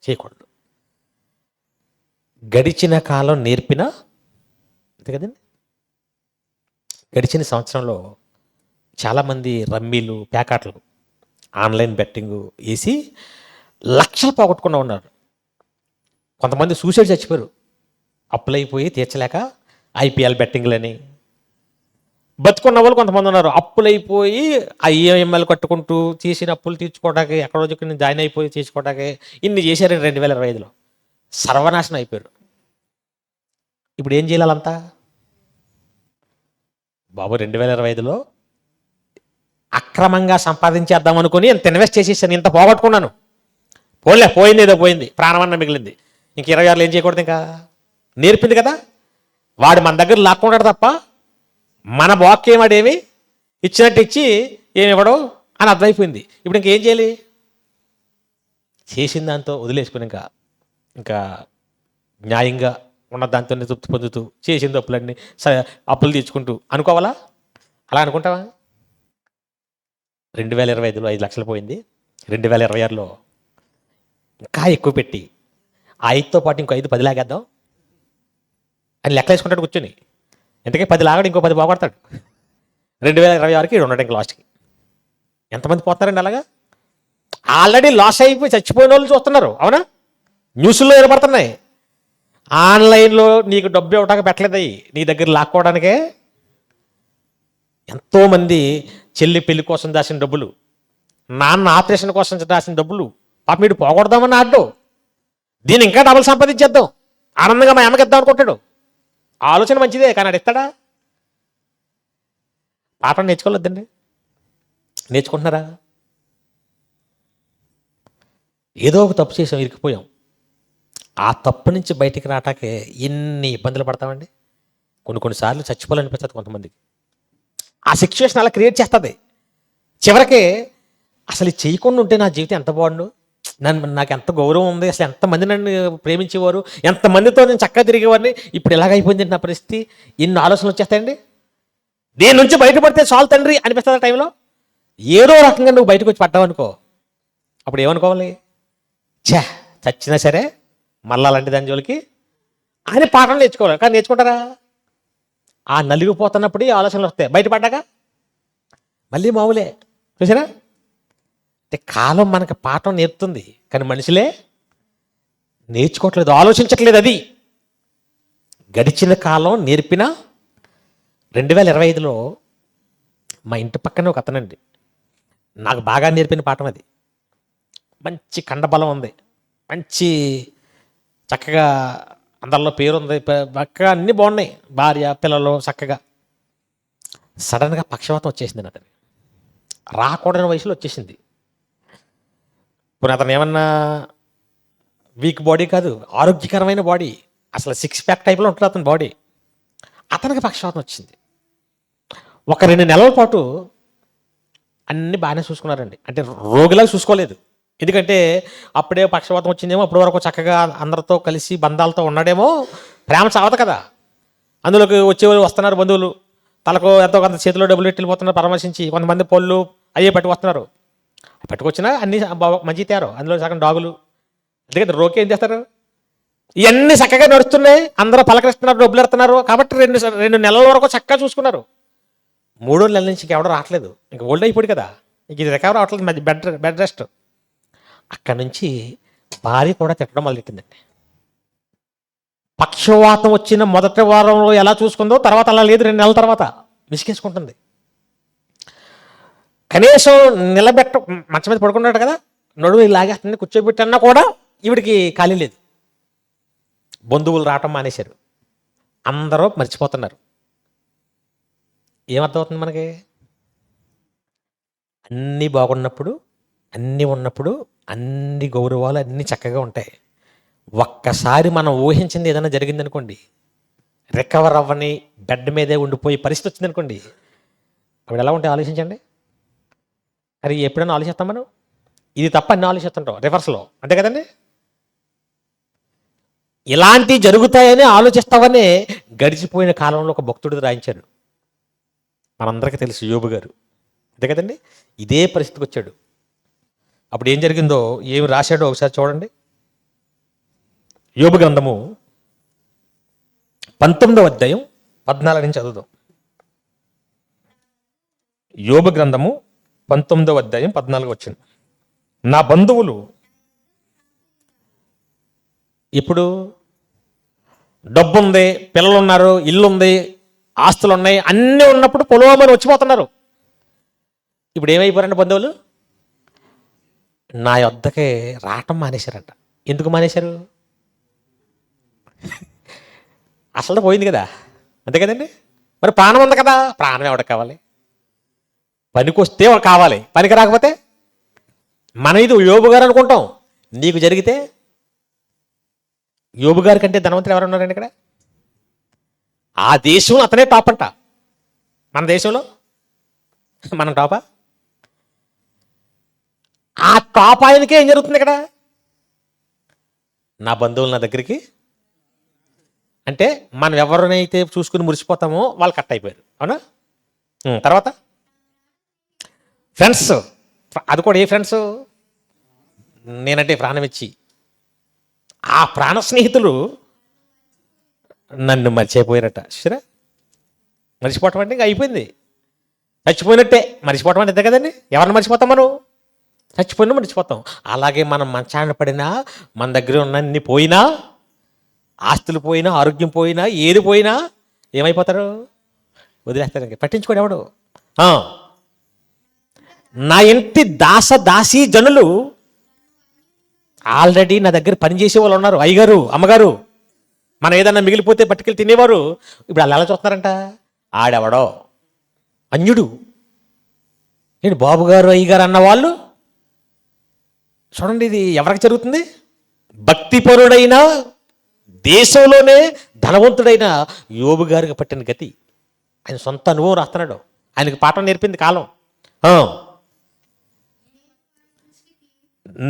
చేయకూడదు. గడిచిన కాలం నేర్పిన, అంతే కదండి. గడిచిన సంవత్సరంలో చాలామంది రమ్మీలు, ప్యాకాట్లు, ఆన్లైన్ బెట్టింగ్ వేసి లక్షలు పోగొట్టుకున్నా ఉన్నారు. కొంతమంది సూసైడ్ చచ్చిపోయారు, అప్పులైపోయి తీర్చలేక. ఐపీఎల్ బెట్టింగ్లని. బతుకున్న వాళ్ళు కొంతమంది ఉన్నారు, అప్పులైపోయి ఆ ఈఎంఐలు కట్టుకుంటూ చేసిన అప్పులు తీర్చుకోవడానికి ఎక్కడో దగ్గర జాయిన్ అయిపోయి తీర్చుకోవడానికి ఇన్ని చేశారు 2025లో. సర్వనాశనం అయిపోయారు. ఇప్పుడు ఏం చేయాలంతా? బాబు 2025లో అక్రమంగా సంపాదించేద్దాం అనుకుని ఇంత ఇన్వెస్ట్ చేసేసాను, ఇంత పోగొట్టుకున్నాను. పోయింది, ఏదో పోయింది, ప్రాణమన్న మిగిలింది. ఇంక 26లో ఏం చేయకూడదు? ఇంకా నేర్పింది కదా, వాడు మన దగ్గర లాక్కుంటాడు తప్ప మన బాక్కి వాడేమి ఇచ్చినట్టు ఇచ్చి ఏమి ఇవ్వడు అని అర్థమైపోయింది. ఇప్పుడు ఇంకేం చేయాలి? చేసిన దాంతో వదిలేసుకుని ఇంకా న్యాయంగా ఉన్న దాంతోనే తృప్తి పొందుతూ చేసిన అప్పులన్నీ అప్పులు తీర్చుకుంటూ అనుకోవాలా? అలా అనుకుంటావా? 2025లో 5 లక్షలు పోయింది, 2026లో ఇంకా ఎక్కువ పెట్టి ఆ 5తో పాటు ఇంకో 5 10 లాగేద్దాం అని లెక్క వేసుకుంటాడు కూర్చొని. ఇంతకీ 10 లాగాడు, ఇంకో 10 పోగొడతాడు. 2026కి ఉండడు ఇంక లాస్ట్కి. ఎంతమంది పోతారండి అలాగా? ఆల్రెడీ లాస్ అయిపోయి చచ్చిపోయిన వాళ్ళు చూస్తున్నారు, అవునా? న్యూస్లో ఏర్పడుతున్నాయి. ఆన్లైన్లో నీకు డబ్బు ఇవ్వడానికి పెట్టలేదు, నీ దగ్గర లాక్కోవడానికే. ఎంతోమంది చెల్లి పెళ్లి కోసం దాచిన డబ్బులు, నాన్న ఆపరేషన్ కోసం దాచిన డబ్బులు పాప మీరు పోగొడదామని ఆడ్డు. దీన్ని ఇంకా డబ్బులు సంపాదించేద్దాం, ఆనందంగా మా అమ్మకి ఇద్దాం అనుకుంటాడు. ఆలోచన మంచిదే, కానీ అది ఇస్తాడా? పాఠం నేర్చుకోలేదండి. నేర్చుకుంటున్నారా? ఏదో ఒక తప్పు చేసాం, ఇరికిపోయాం. ఆ తప్పు నుంచి బయటికి రావటానికి ఎన్ని ఇబ్బందులు పడతామండి. కొన్నిసార్లు చచ్చిపోవాలనిపిస్తుంది కొంతమందికి. ఆ సిచ్యువేషన్ అలా క్రియేట్ చేస్తుంది. చివరికి అసలు చేయకుండా ఉంటే నా జీవితం ఎంత బాగుండు, నాకు ఎంత గౌరవం ఉంది, అసలు ఎంతమంది నన్ను ప్రేమించేవారు, ఎంతమందితో నేను చక్కగా తిరిగేవాడిని, ఇప్పుడు ఎలాగైపోయింది నా పరిస్థితి. ఎన్ని ఆలోచనలు వచ్చేస్తాయండి. దీని నుంచి బయటపడితే చాలు తండ్రి అనిపిస్తుంది. ఆ టైంలో ఏదో రకంగా నువ్వు బయటకు వచ్చి పడ్డావు అనుకో, అప్పుడు ఏమనుకోవాలి? చచ్చినా సరే మళ్ళా అలాంటి దాని జోలికి అని పాఠం నేర్చుకోవాలి. కానీ నేర్చుకుంటారా? ఆ నలిగిపోతున్నప్పుడు ఈ ఆలోచనలు వస్తాయి. బయటపడ్డాక మళ్ళీ మామూలే. చూసారా? అంటే కాలం మనకి పాఠం నేర్పుతుంది, కానీ మనుషులే నేర్చుకోవట్లేదు, ఆలోచించట్లేదు. అది గడిచిన కాలం నేర్పిన. 2025లో మా ఇంటి పక్కనే ఒక అతనండి, నాకు బాగా నేర్పిన పాఠం అది. మంచి కండబలం ఉంది, మంచి చక్కగా అందరిలో పేరుంది, చక్కగా అన్నీ బాగున్నాయి, భార్య పిల్లలు చక్కగా. సడన్గా పక్షవాతం వచ్చేసింది అతను. రాకూడని వయసులో వచ్చేసింది. ఇప్పుడు అతను ఏమన్నా వీక్ బాడీ కాదు, ఆరోగ్యకరమైన బాడీ, అసలు 6 ప్యాక్ టైప్లో ఉంటుంది అతని బాడీ. అతనికి పక్షవాతం వచ్చింది. ఒక 2 నెలల పాటు అన్నీ బాగానే చూసుకున్నారండి. అంటే రోగిలాగా చూసుకోలేదు, ఎందుకంటే అప్పుడే పక్షవాతం వచ్చిందేమో, అప్పటి వరకు చక్కగా అందరితో కలిసి బంధాలతో ఉన్నాడేమో, ప్రేమ చావదు కదా. అందులోకి వచ్చేవాళ్ళు వస్తున్నారు బంధువులు, తలకు ఎంతో కొంత చేతిలో డబ్బులు వెళ్ళిపోతున్నారు పరామర్శించి, కొంతమంది పళ్ళు అయ్యే పట్టి వస్తున్నారు. పట్టుకొచ్చినా అన్ని మంచి తేరు, అందులో సగం డాగులు. అందుకని రోకి ఏం చేస్తారు, ఇవన్నీ చక్కగా నడుస్తున్నాయి, అందరూ పలకరిస్తున్నారు, డబ్బులు ఎడుతున్నారు కాబట్టి 2 నెలల వరకు చక్కగా చూసుకున్నారు. 3వ నెలల నుంచి ఇంకెవడో రావట్లేదు, ఇంక ఓల్డ్ అయిపోయి కదా, ఇంక ఇది రికవర్ అవ్వట్లేదు, మధ్య బెడ్ రెస్ట్. అక్కడి నుంచి భార్య కూడా తిట్టడం మొదలెట్టిందండి. పక్షవాతం వచ్చిన మొదటి వారంలో ఎలా చూసుకుందో తర్వాత అలా లేదు, 2 నెలల తర్వాత విసిగేసుకుంటుంది. కనీసం మంచం మీద పడుకున్నాడు కదా, నడువు లాగేస్తుంది, కూర్చోబెట్టన్నా కూడా ఈవిడికి ఖాళీ లేదు. బంధువులు రావటం మానేశారు, అందరూ మర్చిపోతున్నారు. ఏమర్థమవుతుంది మనకి? అన్నీ బాగున్నప్పుడు, అన్నీ ఉన్నప్పుడు, అన్ని గౌరవాలు అన్నీ చక్కగా ఉంటాయి. ఒక్కసారి మనం ఊహించింది ఏదైనా జరిగిందనుకోండి, రికవర్ అవ్వని బెడ్ మీదే ఉండిపోయి పరిస్థితి వచ్చిందనుకోండి, అప్పుడు ఎలా ఉంటాయి ఆలోచించండి. అది ఎప్పుడైనా ఆలోచిస్తాం మనం? ఇది తప్ప అన్నీ ఆలోచిస్తుంటాం రివర్స్లో, అంతే కదండి. ఇలాంటివి జరుగుతాయని ఆలోచిస్తామని గడిచిపోయిన కాలంలో ఒక భక్తుడు రాయించాడు, మనందరికీ తెలుసు, యోబు గారు, అంతే కదండి. ఇదే పరిస్థితికి వచ్చాడు. అప్పుడు ఏం జరిగిందో, ఏమి రాశాడో ఒకసారి చూడండి. యోబు గ్రంథము 19వ అధ్యాయం 14 నుంచి చదువుదాం. యోబు గ్రంథము 19వ అధ్యాయం 14 వచ్చింది. నా బంధువులు ఇప్పుడు డబ్బుంది, పిల్లలు ఉన్నారు, ఇల్లు ఉంది, ఆస్తులు ఉన్నాయి, అన్నీ ఉన్నప్పుడు పొలవమని వచ్చిపోతున్నారు. ఇప్పుడు ఏమైపోయారంటే బంధువులు నా యొద్దకే రావటం మానేశారంట. ఎందుకు మానేశారు? అసలు పోయింది కదా, అంతే కదండి. మరి ప్రాణం ఉంది కదా, ప్రాణం ఎవరికి కావాలి? పనికి వస్తే కావాలి, పనికి రాకపోతే మనం ఇది యోబు గారు అనుకుంటాం. నీకు జరిగితే యోబు గారి కంటే ధనవంతులు ఎవరు ఉన్నారండి ఇక్కడ? ఆ దేశంలో అతనే టాప్ అంట. మన దేశంలో మనం టాపా? ఆ టాప్ ఆయనకే ఏం జరుగుతుంది ఇక్కడ? నా బంధువులు నా దగ్గరికి, అంటే మనం ఎవరినైతే చూసుకుని మురిసిపోతామో వాళ్ళు కట్ అయిపోయారు, అవునా? తర్వాత ఫ్రెండ్స్, అది కూడా ఏ ఫ్రెండ్స్? నేనంటే ప్రాణం ఇచ్చి ఆ ప్రాణ స్నేహితులు నన్ను మర్చిపోయారట. సరే, మర్చిపోవటం అంటే ఇంకా అయిపోయింది, చచ్చిపోయినట్టే. మర్చిపోవటం అంటే అంతే కదండి. ఎవరిని మర్చిపోతాం మనం? చచ్చిపోయినా మర్చిపోతాం. అలాగే మనం మంచాన పడినా, మన దగ్గర ఉన్నన్ని పోయినా, ఆస్తులు పోయినా, ఆరోగ్యం పోయినా, ఏది పోయినా ఏమైపోతారు? వదిలేస్తారు, పట్టించుకోడు ఎవడు. నా ఇంటి దాసీ జనులు ఆల్రెడీ నా దగ్గర పనిచేసే వాళ్ళు ఉన్నారు, అయ్యగారు, అమ్మగారు. మనం ఏదన్నా మిగిలిపోతే పట్టుకెళ్ళి తినేవారు. ఇప్పుడు వాళ్ళు ఎలా చూస్తున్నారంట? ఆడెవడో అన్యుడు, నేను బాబుగారు, అయ్యగారు అన్న వాళ్ళు. చూడండి, ఇది ఎవరికి జరుగుతుంది? భక్తిపరుడైన, దేశంలోనే ధనవంతుడైన యోబు గారికి పట్టిన గతి. ఆయన సొంత అనుభవం రాస్తున్నాడు, ఆయనకు పాఠం నేర్పింది కాలం.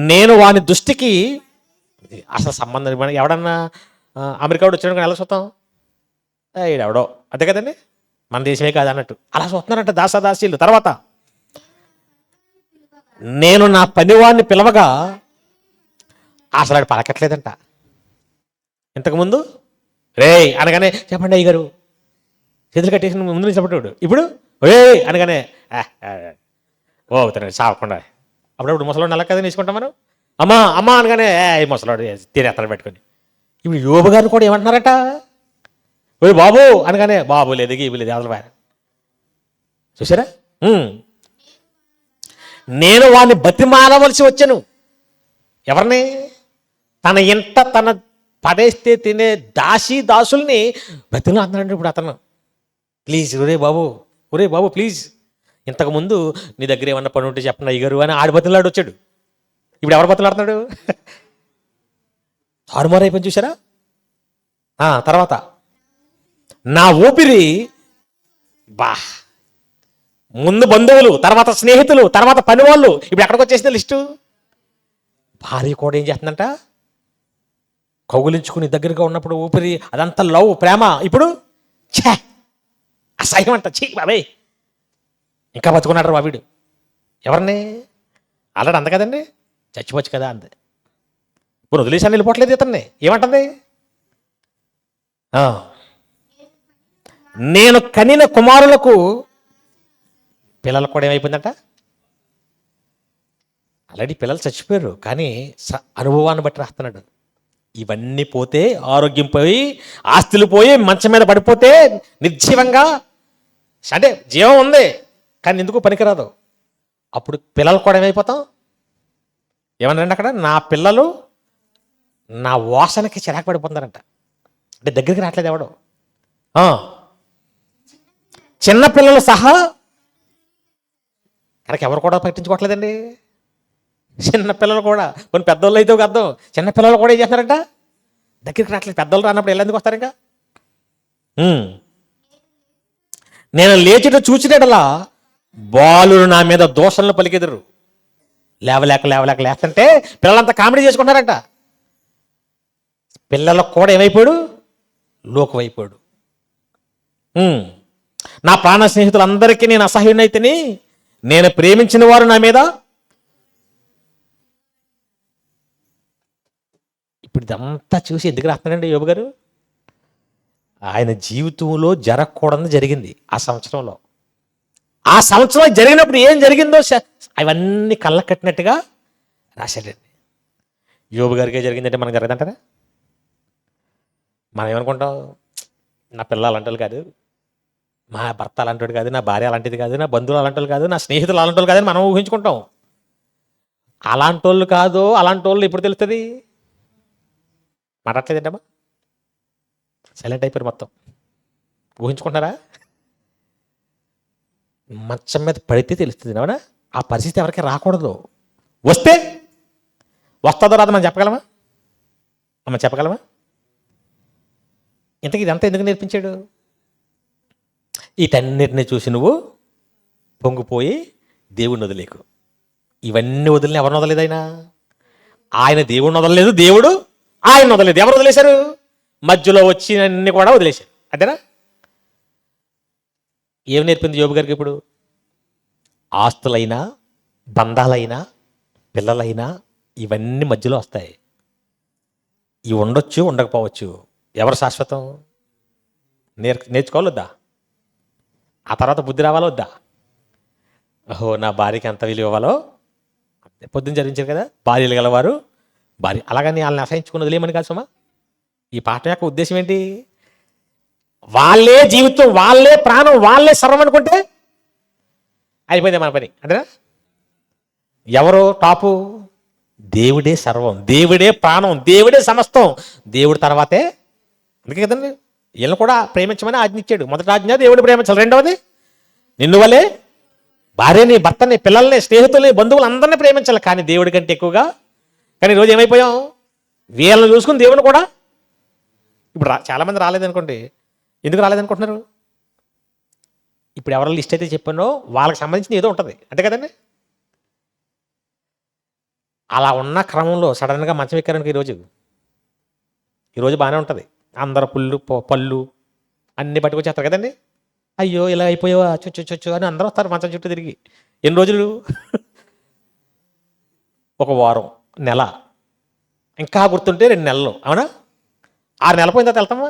నేను వాని దృష్టికి అసలు సంబంధం, ఎవడన్నా అమెరికా వాడు వచ్చిన ఎలా చూస్తాం? ఈడెవడో, అంతే కదండి, మన దేశమే కాదు అన్నట్టు అలా చూస్తున్నారంట దాసీలు. తర్వాత నేను నా పనివాడిని పిలవగా అసలు ఆడు పలకట్లేదంట. ఇంతకుముందు రే అనగానే చెప్పండి అయ్యగారు, చేతులు కట్టేసి ముందు నుంచి చెప్పేవాడు. ఇప్పుడు రే అనగానే ఓ అవుతాడు సావకుండా. అప్పుడప్పుడు ముసలాడు అలా కదా తీసుకుంటాం మనం. అమ్మా అమ్మా అనగానే ముసలాడు తీరేత్తలు పెట్టుకొని. ఇప్పుడు యోబు గారు కూడా ఏమంటున్నారట? ఓ బాబు అనగానే బాబు లేదు, గీబు లేదు, అసలు చూసారా? నేను వాడిని బతిమాలవలసి వచ్చాను. ఎవరిని? తన ఇంట తన పడేస్తే తినే దాసుల్ని బతిలో అన్నాడు. ఇప్పుడు అతను ప్లీజ్ ఒరే బాబు ప్లీజ్, ఇంతకుముందు నీ దగ్గర ఏమన్నా పని ఉంటే చెప్పండి అయ్యగారు అని ఆడి బతిలాడు వచ్చాడు. ఇప్పుడు ఎవరు బతిలాడుతున్నాడు? తారుమారు అయిపోయింది, చూసారా? తర్వాత నా ఊపిరి ముందు బంధువులు, తర్వాత స్నేహితులు, తర్వాత పని వాళ్ళు, ఇప్పుడు ఎక్కడికి వచ్చేసింది లిస్టు? భార్య కూడా ఏం చేస్తుందంట? కౌగులించుకుని దగ్గరగా ఉన్నప్పుడు ఊపిరి, అదంతా లవ్, ప్రేమ. ఇప్పుడు ఛే అసహ్యం అంట, చీ బాబాయ్ ఇంకా బతుకున్నాడు రా వీడు. ఎవరిని? ఆల్రెడీ అంద కదండి, చచ్చిపోవచ్చు కదా అంది. ఇప్పుడు వదిలేసాను వెళ్ళిపోవట్లేదు ఇతన్ని. ఏమంటుంది? ఆ, నేను కనిన కుమారులకు పిల్లలకు కూడా ఏమైపోయిందంట? ఆల్రెడీ పిల్లలు చచ్చిపోయారు, కానీ అనుభవాన్ని బట్టి రాస్తున్నాడు. ఇవన్నీ పోతే, ఆరోగ్యం పోయి, ఆస్తులు పోయి, మంచం మీద పడిపోతే, నిర్జీవంగా, అంటే జీవం ఉంది కానీ ఎందుకు పనికిరాదు. అప్పుడు పిల్లలు కూడా ఏమైపోతాం? ఏమన్నారండి అక్కడ? నా పిల్లలు నా వాసనకి చిరాకు పడిపోతున్నారంట. అంటే దగ్గరికి రావట్లేదు ఎవడు. చిన్న పిల్లలు సహా కనుక ఎవరు కూడా పట్టించుకోవట్లేదండి. చిన్న పిల్లలు కూడా, కొన్ని పెద్దోళ్ళు అయితే ఒక అర్థం, చిన్న పిల్లలు కూడా ఏం చేస్తున్నారంట? దగ్గరికి రావట్లేదు. పెద్దోళ్ళు రానప్పుడు ఎలా ఎందుకు వస్తారు ఇంకా? నేను లేచుట చూచినట్లా బాలురు నా మీద దోషణలు పలికెదరు. లేవలేక లేస్తుంటే పిల్లలంతా కామెడీ చేసుకుంటారంట. పిల్లలకు కూడా ఏమైపోయాడు? లోకువైపోయాడు. నా ప్రాణ స్నేహితులందరికీ నేను అసహ్యునైతిని, నేను ప్రేమించిన వారు నా మీద. ఇప్పుడు ఇదంతా చూసి ఎందుకు రాస్తున్నాడండి యోబు గారు? ఆయన జీవితంలో జరగకూడదు జరిగింది ఆ సంవత్సరంలో. ఆ సంవత్సరం జరిగినప్పుడు ఏం జరిగిందో అవన్నీ కళ్ళ కట్టినట్టుగా రాశాడండి. యోబు గారికే జరిగిందంటే మనకు జరగదంటారా? మనం ఏమనుకుంటాం? నా పిల్లలు అలాంటి కాదు, మా భర్త అలాంటి కాదు, నా భార్య అలాంటిది కాదు, నా బంధువులు అలాంటి కాదు, నా స్నేహితులు అలాంటి కాదని మనం ఊహించుకుంటాం. అలాంటి వాళ్ళు కాదు, అలాంటి వాళ్ళు ఇప్పుడు తెలుస్తుంది. మాట్లాడలేదంటమ్మా, సైలెంట్ అయిపోయారు మొత్తం. ఊహించుకుంటారా? మంచం మీద పడితే తెలుస్తుంది అవునా? ఆ పరిస్థితి ఎవరికి రాకూడదు. వస్తుందో రాదు మనం చెప్పగలమా? మనం చెప్పగలమా? ఇంతకీ ఇదంతా ఎందుకు నేర్పించాడు? వీటన్నిటిని చూసి నువ్వు పొంగిపోయి దేవుడిని వదిలేకు. ఇవన్నీ వదిలిన ఎవరిని వదలేదు? ఆయన దేవుడిని వదలలేదు, దేవుడు ఆయన వదలలేదు. ఎవరు వదిలేశారు? మధ్యలో వచ్చినన్ని కూడా వదిలేశారు. అంతేనా? ఏం నేర్పింది యోబు గారికి ఇప్పుడు? ఆస్తులైనా, బంధాలైనా, పిల్లలైనా ఇవన్నీ మధ్యలో వస్తాయి. ఇవి ఉండొచ్చు, ఉండకపోవచ్చు. ఎవరు శాశ్వతం? నేర్చుకోవాలి వద్దా? ఆ తర్వాత బుద్ధి రావాలో వద్దా? ఓహో, నా భార్యకి ఎంత విలువ ఇవ్వాలో పొద్దున్న చదివించారు కదా, భార్యలు గలవారు భార్య. అలాగని వాళ్ళని అసహించుకుని వదిలేమని కాదు సుమా. ఈ పాఠం యొక్క ఉద్దేశం ఏంటి? వాళ్ళే జీవితం, వాళ్ళే ప్రాణం, వాళ్ళే సర్వం అనుకుంటే అయిపోయింది మన పని. అంతేనా? ఎవరు టాపు? దేవుడే సర్వం, దేవుడే ప్రాణం, దేవుడే సమస్తం. దేవుడి తర్వాతే. అందుకే కదండి వీళ్ళని కూడా ప్రేమించమని ఆజ్ఞ ఇచ్చాడు. మొదటి ఆజ్ఞ దేవుడు ప్రేమించాలి, రెండవది నిన్ను వలే భార్యని, భర్తని, పిల్లల్ని, స్నేహితుల్ని, బంధువులు అందరినీ ప్రేమించాలి. కానీ దేవుడి కంటే ఎక్కువగా. కానీ ఈరోజు ఏమైపోయాం? వీళ్ళని చూసుకుని దేవుని కూడా. ఇప్పుడు చాలామంది రాలేదనుకోండి. ఎందుకు రాలేదనుకుంటున్నారు? ఇప్పుడు ఎవరి లిస్ట్ అయితే చెప్పానో వాళ్ళకి సంబంధించిన ఏదో ఉంటుంది, అంతే కదండి. అలా ఉన్న క్రమంలో సడన్గా మంచం ఎక్కారనుకో, ఈరోజు బాగానే ఉంటుంది. అందరు పళ్ళు అన్నీ పట్టుకొచ్చేస్తారు కదండి. అయ్యో ఇలా అయిపోయావా, చొచ్చు అని అందరూ వస్తారు మంచం చుట్టూ తిరిగి. ఎన్ని రోజులు? ఒక వారం, నెల, ఇంకా గుర్తుంటే 2 నెలలు. అవునా? 6 నెలలు పోయిన తర్వాత వెళ్తామా?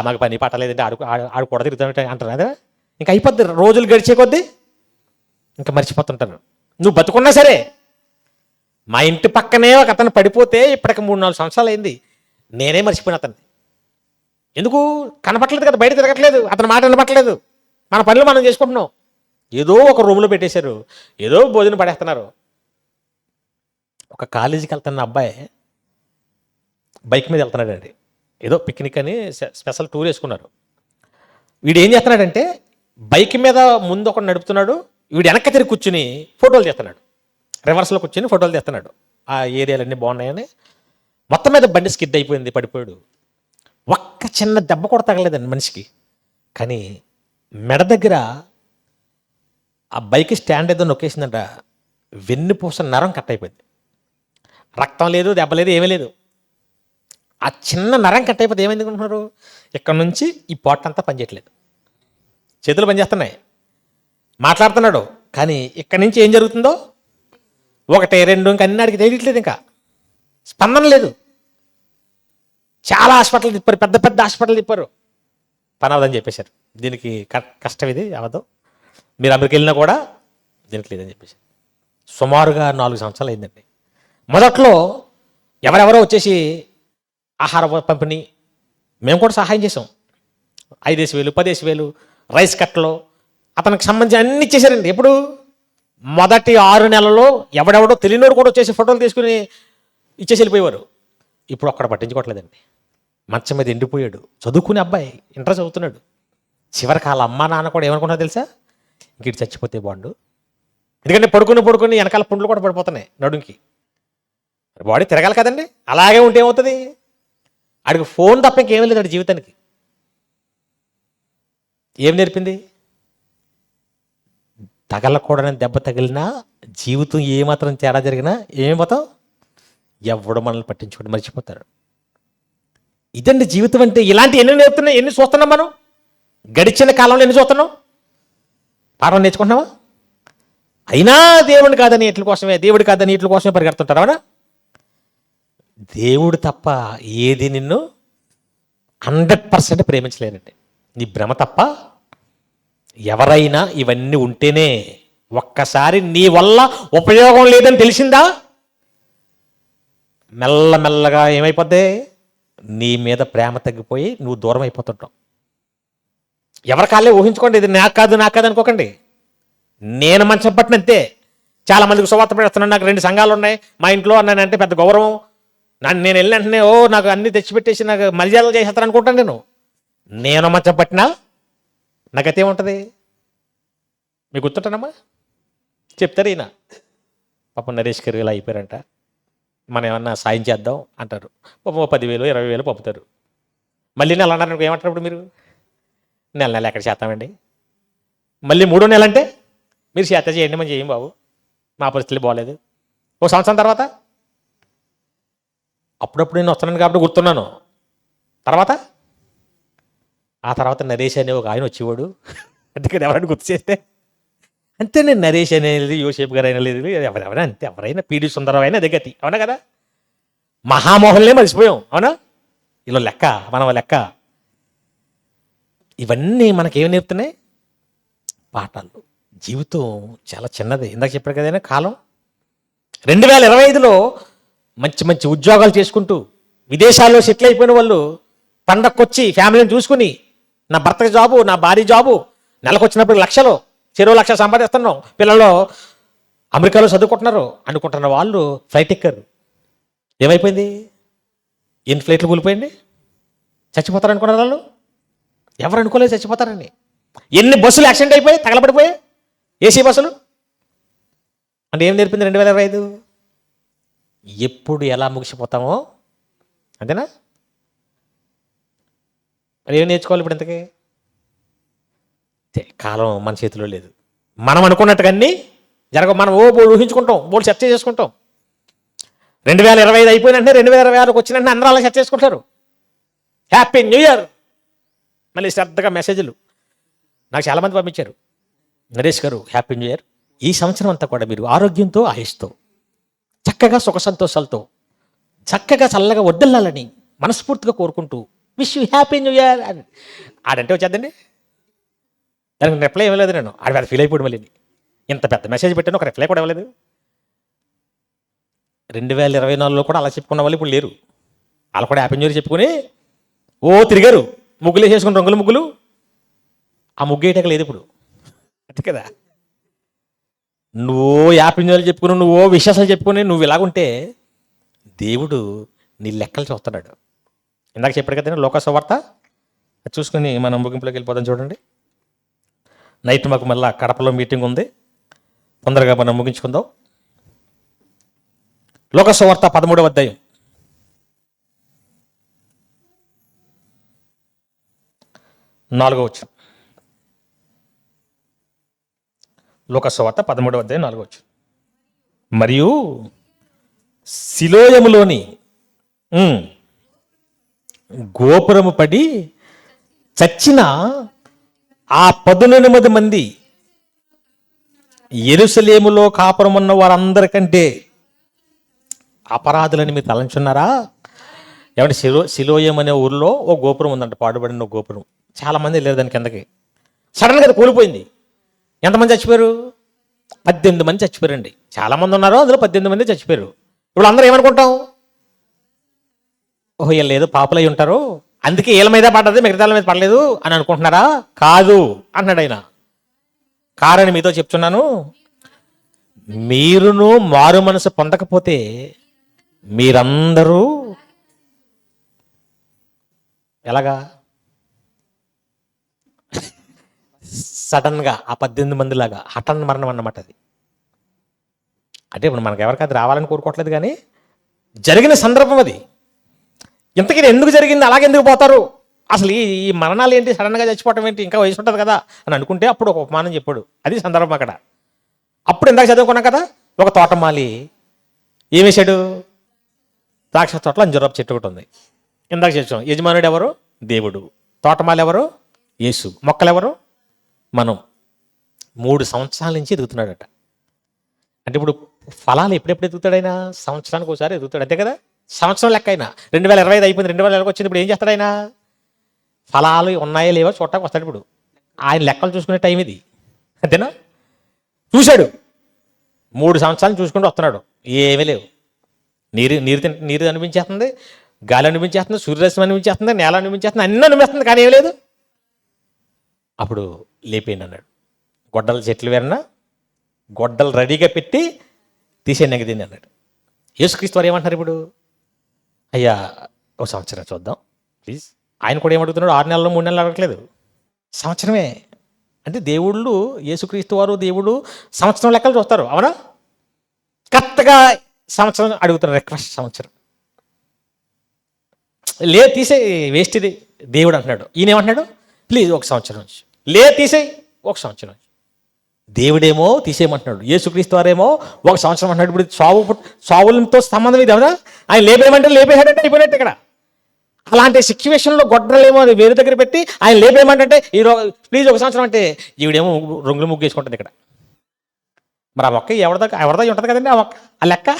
మాకు పని పట్టలేదంటే ఆడు కూడా తిరుగుతామంటే అంటారు. అదే ఇంకా అయిపోద్ది. రోజులు గడిచే కొద్దీ ఇంకా మర్చిపోతుంటాను. నువ్వు బతుకున్నా సరే. మా ఇంటి పక్కనే ఒక అతను పడిపోతే ఇప్పటికి 3-4 సంవత్సరాలు అయింది. నేనే మర్చిపోయిన అతన్ని. ఎందుకు? కనపట్లేదు కదా, బయట తిరగట్లేదు, అతని మాట వినపట్లేదు, మన పనులు మనం చేసుకుంటున్నాం. ఏదో ఒక రూమ్లో పెట్టేశారు, ఏదో భోజనం పడేస్తున్నారు. ఒక కాలేజీకి వెళ్తున్న అబ్బాయి బైక్ మీద వెళ్తున్నాడండి. ఏదో పిక్నిక్ అని స్పెషల్ టూర్ వేసుకున్నారు. వీడు ఏం చేస్తున్నాడంటే బైక్ మీద ముందు ఒకడు నడుపుతున్నాడు, వీడు వెనక్కి తిరిగి కూర్చుని ఫోటోలు తీస్తున్నాడు. రివర్స్లో కూర్చుని ఫోటోలు తీస్తున్నాడు. ఆ ఏరియాలన్నీ బాగున్నాయని. మొత్తం మీద బండి స్కిడ్ అయిపోయింది, పడిపోయాడు. ఒక్క చిన్న దెబ్బ కూడా తగలేదండి మనిషికి. కానీ మెడ దగ్గర ఆ బైక్ స్టాండ్ ఏదో నొక్కేసిందంట. వెన్నుపూస నరం కట్ అయిపోయింది. రక్తం లేదు, దెబ్బ లేదు, ఏమీ లేదు. ఆ చిన్న నరం కట్ అయిపోతే ఏమైంది అనుకుంటున్నారు? ఇక్కడ నుంచి ఈ పొట్టంతా పనిచేయట్లేదు, చేతులు పనిచేస్తున్నాయి, మాట్లాడుతున్నాడు. కానీ ఇక్కడి నుంచి ఏం జరుగుతుందో ఒకటి రెండు ఇంకా అన్ని అడిగి తెలియట్లేదు, ఇంకా స్పందన లేదు. చాలా హాస్పిటల్ తిప్పారు, పెద్ద పెద్ద హాస్పిటల్ తిప్పారు, పని అవ్వదని చెప్పేశారు. దీనికి కష్టం ఇది అవ్వదు, మీరు అమెరికా వెళ్ళినా కూడా దీనికి లేదని చెప్పేసి. సుమారుగా 4 సంవత్సరాలు అయిందండి. మొదట్లో ఎవరెవరో వచ్చేసి ఆహార పంపిణీ మేము కూడా సహాయం చేసాం. 5,000 10,000 రైస్ కట్టలు అతనికి సంబంధించి అన్ని ఇచ్చేసారండి. ఎప్పుడు మొదటి 6 నెలల్లో ఎవడెవడో తెలియనోడు కూడా వచ్చేసి ఫోటోలు తీసుకుని ఇచ్చేసి వెళ్ళిపోయేవారు. ఇప్పుడు ఒక్కడ పట్టించుకోవట్లేదండి. మంచం మీద ఎండిపోయాడు, చదువుకునే అబ్బాయి, ఇంటర్ చదువుతున్నాడు. చివరికి వాళ్ళ అమ్మ నాన్న కూడా ఏమనుకున్నా తెలుసా, ఇంక చచ్చిపోతే బాండు. ఎందుకంటే పడుకుని వెనకాల పుండ్లు కూడా పడిపోతున్నాయి నడుంకి. బాడీ తిరగాలి కదండి, అలాగే ఉంటే ఏమవుతుంది? ఆడికి ఫోన్ తప్ప ఇంకేమీ లేదు ఆడి జీవితానికి. ఏం నేర్పింది? తగలకూడని దెబ్బ తగిలినా, జీవితం ఏమాత్రం తేడా జరిగినా ఏమైపోతాం? ఎవడు మనల్ని పట్టించుకోండి, మర్చిపోతారు. ఇదండి జీవితం అంటే. ఇలాంటి ఎన్ని నేర్పుతున్నాయి, ఎన్ని చూస్తున్నాం మనం గడిచిన కాలంలో, ఎన్ని చూస్తున్నాం? పాఠం నేర్చుకుంటున్నావా? అయినా దేవుడు కాదని ఇట్ల కోసమే, దేవుడు కాదని ఇట్ల కోసమే పరిగెడుతుంటారు. అవునా? దేవుడు తప్ప ఏది నిన్ను 100% ప్రేమించలేనండి. నీ భ్రమ తప్ప ఎవరైనా ఇవన్నీ ఉంటేనే. ఒక్కసారి నీ వల్ల ఉపయోగం లేదని తెలిసిందా, మెల్లమెల్లగా ఏమైపోద్ది? నీ మీద ప్రేమ తగ్గిపోయి నువ్వు దూరం అయిపోతుంటావు. ఎవరి కాళ్ళే ఊహించుకోండి, ఇది నాకు కాదు అనుకోకండి. నేను మంచం పట్టినంతే. చాలా మందికి సువార్త పెడుతున్నాను, నాకు 2 సంఘాలు ఉన్నాయి మా ఇంట్లో అన్నానంటే పెద్ద గౌరవం. నేను వెళ్ళిన వెంటనే నాకు అన్ని తెచ్చిపెట్టేసి నాకు మర్యాదలు చేసేస్తాను అనుకుంటాను. నేను మంచం పట్టినా నాకైతే ఏముంటుంది? మీకు గుర్తుంటానమ్మా, చెప్తారు ఈయన, పాపం నరేష్ గారు ఇలా అయిపోయారంట, మనం ఏమన్నా సాయం చేద్దాం అంటారు. పాపం 10,000 20,000 పంపుతారు. మళ్ళీ నెల అన్నారు, ఏమంటారు ఇప్పుడు మీరు? నెల ఎక్కడ చేస్తామండి? మళ్ళీ 3వ నెల అంటే మీరు చేత చేయండి, మనం చేయం బాబు, మా పరిస్థితులు బాగోలేదు. 1 సంవత్సరం తర్వాత అప్పుడప్పుడు నేను వస్తున్నాను కాబట్టి గుర్తున్నాను. ఆ తర్వాత నరేష్ అనే ఒక ఆయన వచ్చేవాడు. అందుకని ఎవరైనా గుర్తు చేస్తే అంతే. నేను నరేష్ అనేది, యోసేపు గారు అయినా లేదు, ఎవరైనా అంతే, ఎవరైనా పీడి సుందరం అయినా అదే గతి. అవునా కదా? మహామోహన్లే మర్చిపోయాం. అవునా? ఇలా లెక్క, మనం లెక్క. ఇవన్నీ మనకేమి నేర్పుతున్నాయి? పాఠాలు. జీవితం చాలా చిన్నది. ఇందాక చెప్పారు కదైనా కాలం. 2025లో మంచి మంచి ఉద్యోగాలు చేసుకుంటూ విదేశాల్లో సెటిల్ అయిపోయిన వాళ్ళు పండక్కొచ్చి ఫ్యామిలీని చూసుకుని, నా భర్త జాబు, నా భార్య జాబు, నెలకు వచ్చినప్పుడు లక్షలు, చెరో 1,00,000 సంపాదిస్తున్నాం, పిల్లలు అమెరికాలో చదువుకుంటున్నారు అనుకుంటున్న వాళ్ళు ఫ్లైట్ ఎక్కారు. ఏమైపోయింది? ఎన్ని ఫ్లైట్లు కూలిపోయింది? చచ్చిపోతారు అనుకున్నారు వాళ్ళు. ఎవరు అనుకోలేదు చచ్చిపోతారని. ఎన్ని బస్సులు యాక్సిడెంట్ అయిపోయి తగలబడిపోయాయి, ఏసీ బస్సులు. అంటే ఏం నేర్పింది 2025? ఎప్పుడు ఎలా ముగిసిపోతామో అంతేనా? మరి ఏం నేర్చుకోవాలి ఇప్పుడు ఇంతకీ? కాలం మన చేతిలో లేదు. మనం అనుకున్నట్టుగా అన్నీ మనం బోల్ ఊహించుకుంటాం, బోల్ చర్చ చేసుకుంటాం. 2025 అయిపోయినంటే 2026 వచ్చినంటే అందరూ అలా చర్చ చేసుకుంటారు. Happy new year. మళ్ళీ శ్రద్ధగా మెసేజ్లు నాకు చాలామంది పంపించారు, నరేష్ గారు హ్యాపీ న్యూ ఇయర్. ఈ సంవత్సరం అంతా కూడా మీరు ఆరోగ్యంతో, ఆయుష్తో, చక్కగా సుఖ సంతోషాలతో, చక్కగా చల్లగా వడ్డెల్లాలని మనస్ఫూర్తిగా కోరుకుంటూ wish you happy new year అని ఆడంటే వచ్చేద్దండి. దానికి రిప్లై ఇవ్వలేదు నేను. ఆడ ఫీల్ అయిపోయాడు. మళ్ళీ ఇంత పెద్ద మెసేజ్ పెట్టాను, ఒక రిప్లై కూడా ఇవ్వలేదు. 2024లో కూడా అలా చెప్పుకున్న వాళ్ళు ఇప్పుడు లేరు. వాళ్ళు కూడా హ్యాపీ న్యూ ఇయర్ చెప్పుకొని తిరిగారు, ముగ్గులు వేసేసుకుని, రంగుల ముగ్గులు. ఆ ముగ్గు వేయటం లేదు ఇప్పుడు, అంతే కదా? నువ్వు హ్యాపీ న్యూ ఇయర్ చెప్పుకుని, నువ్వు విశ్వాసాలు చెప్పుకొని నువ్వు ఇలాగుంటే దేవుడు నీ లెక్కలు చూస్తున్నాడు. ఇందాక చెప్పాడు కదా లోకసువార్త, చూసుకుని మనం ముగింపులోకి వెళ్ళిపోతాం. చూడండి, నైట్ మాకు మళ్ళీ కడపలో మీటింగ్ ఉంది, తొందరగా మనం ముగించుకుందాం. లోకసువార్త 13వ అధ్యాయం 4వ వచనం. లోకసువార్త 13వ అధ్యాయం 4వ వచనం. మరియు సిలోయములోని గోపురము పడి చచ్చిన ఆ 18 మంది యెరూషలేములో కాపురం ఉన్న వారందరికంటే అపరాధులని మీరు తలంచున్నారా? ఏమంటే సిలోయం అనే ఊర్లో ఓ గోపురం ఉందంట, పాడుబడిన ఓ గోపురం. చాలామంది లేరు దాని కిందకి. సడన్గా అది కూలిపోయింది. ఎంతమంది చచ్చిపోయారు? 18 మంది చచ్చిపోయారండి. చాలామంది ఉన్నారు, అందులో 18 మంది చచ్చిపోయారు. ఇప్పుడు అందరూ ఏమనుకుంటాం? ఓహో, వీళ్ళు ఏదో పాపులై ఉంటారు, అందుకే వీళ్ళ మీద పడ్డది, మిగతా మీద పడలేదు అని అనుకుంటున్నారా? కాదు అన్నాడు ఆయన. కారణం మీతో చెప్తున్నాను, మీరును మారు మనసు పొందకపోతే మీరందరూ ఎలాగా సడన్గా ఆ 18 మంది లాగా హఠాన్ మరణం అన్నమాట అది. అంటే ఇప్పుడు మనకు ఎవరికి అది రావాలని కోరుకోవట్లేదు, కానీ జరిగిన సందర్భం అది. ఇంతకీ ఎందుకు జరిగింది, అలాగెందుకు పోతారు, అసలు ఈ మరణాలు ఏంటి, సడన్గా చచ్చిపోవటం ఏంటి, ఇంకా వయసు ఉంటుంది కదా అని అనుకుంటే అప్పుడు ఒక ఉపమానం చెప్పాడు. అది సందర్భం అక్కడ. అప్పుడు ఇందాక చదువుకున్నాం కదా, ఒక తోటమాలి ఏం వేశాడు? ద్రాక్ష తోటలో అంజూరపు చెట్టు ఒకటి ఉంది. ఇందాక చెప్పాం, యజమానుడు ఎవరు? దేవుడు. తోటమాలి ఎవరు? యేసు. మొక్కలు ఎవరు? మనం. 3 సంవత్సరాల నుంచి ఎదుగుతున్నాడట. అంటే ఇప్పుడు ఫలాలు ఎప్పుడెప్పుడు ఎదుగుతాడు ఆయన? సంవత్సరానికి ఒకసారి ఎదుగుతాడు, అంతే కదా. సంవత్సరం లెక్క అయినా 2025 అయిపోయింది, 2020 వచ్చింది. ఇప్పుడు ఏం చేస్తాడు ఆయన? ఫలాలు ఉన్నాయో లేవో చూడటానికి వస్తాడు. ఇప్పుడు ఆయన లెక్కలు చూసుకునే టైం ఇది, అంతేనా? చూశాడు, 3 సంవత్సరాలు చూసుకుంటూ వస్తున్నాడు. ఏమీ లేవు. నీరు అనిపించేస్తుంది, గాలి అనిపించేస్తుంది, సూర్యరశ్మి అనిపించేస్తుంది, నేల అనిపించేస్తుంది, అన్నీ అనిపిస్తుంది, కానీ ఏం లేదు. అప్పుడు లేపేయండి అన్నాడు. గొడ్డల చెట్లు వేరన్నా గొడ్డలు రెడీగా పెట్టి తీసేయండి దీన్ని అన్నాడు. యేసుక్రీస్తు వారు ఏమంటారు ఇప్పుడు? అయ్యా ఒక సంవత్సరం చూద్దాం ప్లీజ్. ఆయన కూడా ఏమడుగుతున్నాడు? 6 నెలలు 3 నెలలు అడగట్లేదు, సంవత్సరమే. అంటే దేవుళ్ళు, యేసుక్రీస్తు వారు దేవుడు సంవత్సరం లెక్కలు చూస్తారు, అవునా? కరెక్ట్గా సంవత్సరం అడుగుతున్నారు, రిక్వెస్ట్ సంవత్సరం. తీసే వేస్ట్ ఇది దేవుడు అంటున్నాడు. ఈయన ఏమంటున్నాడు? ప్లీజ్ ఒక సంవత్సరం నుంచి. తీసేయి ఒక సంవత్సరం నుంచి. దేవుడేమో తీసేయమంటున్నాడు, యేసుక్రీస్తు వారేమో ఒక సంవత్సరం అంటున్నాడు. ఇప్పుడు సావులతో సంబంధం ఇది, అవునా? ఆయన లేపేయమంటే లేపేశాడంటే అయిపోయినట్టు ఇక్కడ. అలాంటి సిచ్యువేషన్లో గొడ్డలేమో అది వేరే దగ్గర పెట్టి ఆయన లేపేయమంటే ప్లీజ్ ఒక సంవత్సరం అంటే ఈవిడేమో రంగులు ముగ్గు వేసుకుంటుంది ఇక్కడ. మరి ఆ మొక్క ఎవరిదా ఉంటుంది కదండి ఆ మొక్క, ఆ లెక్క.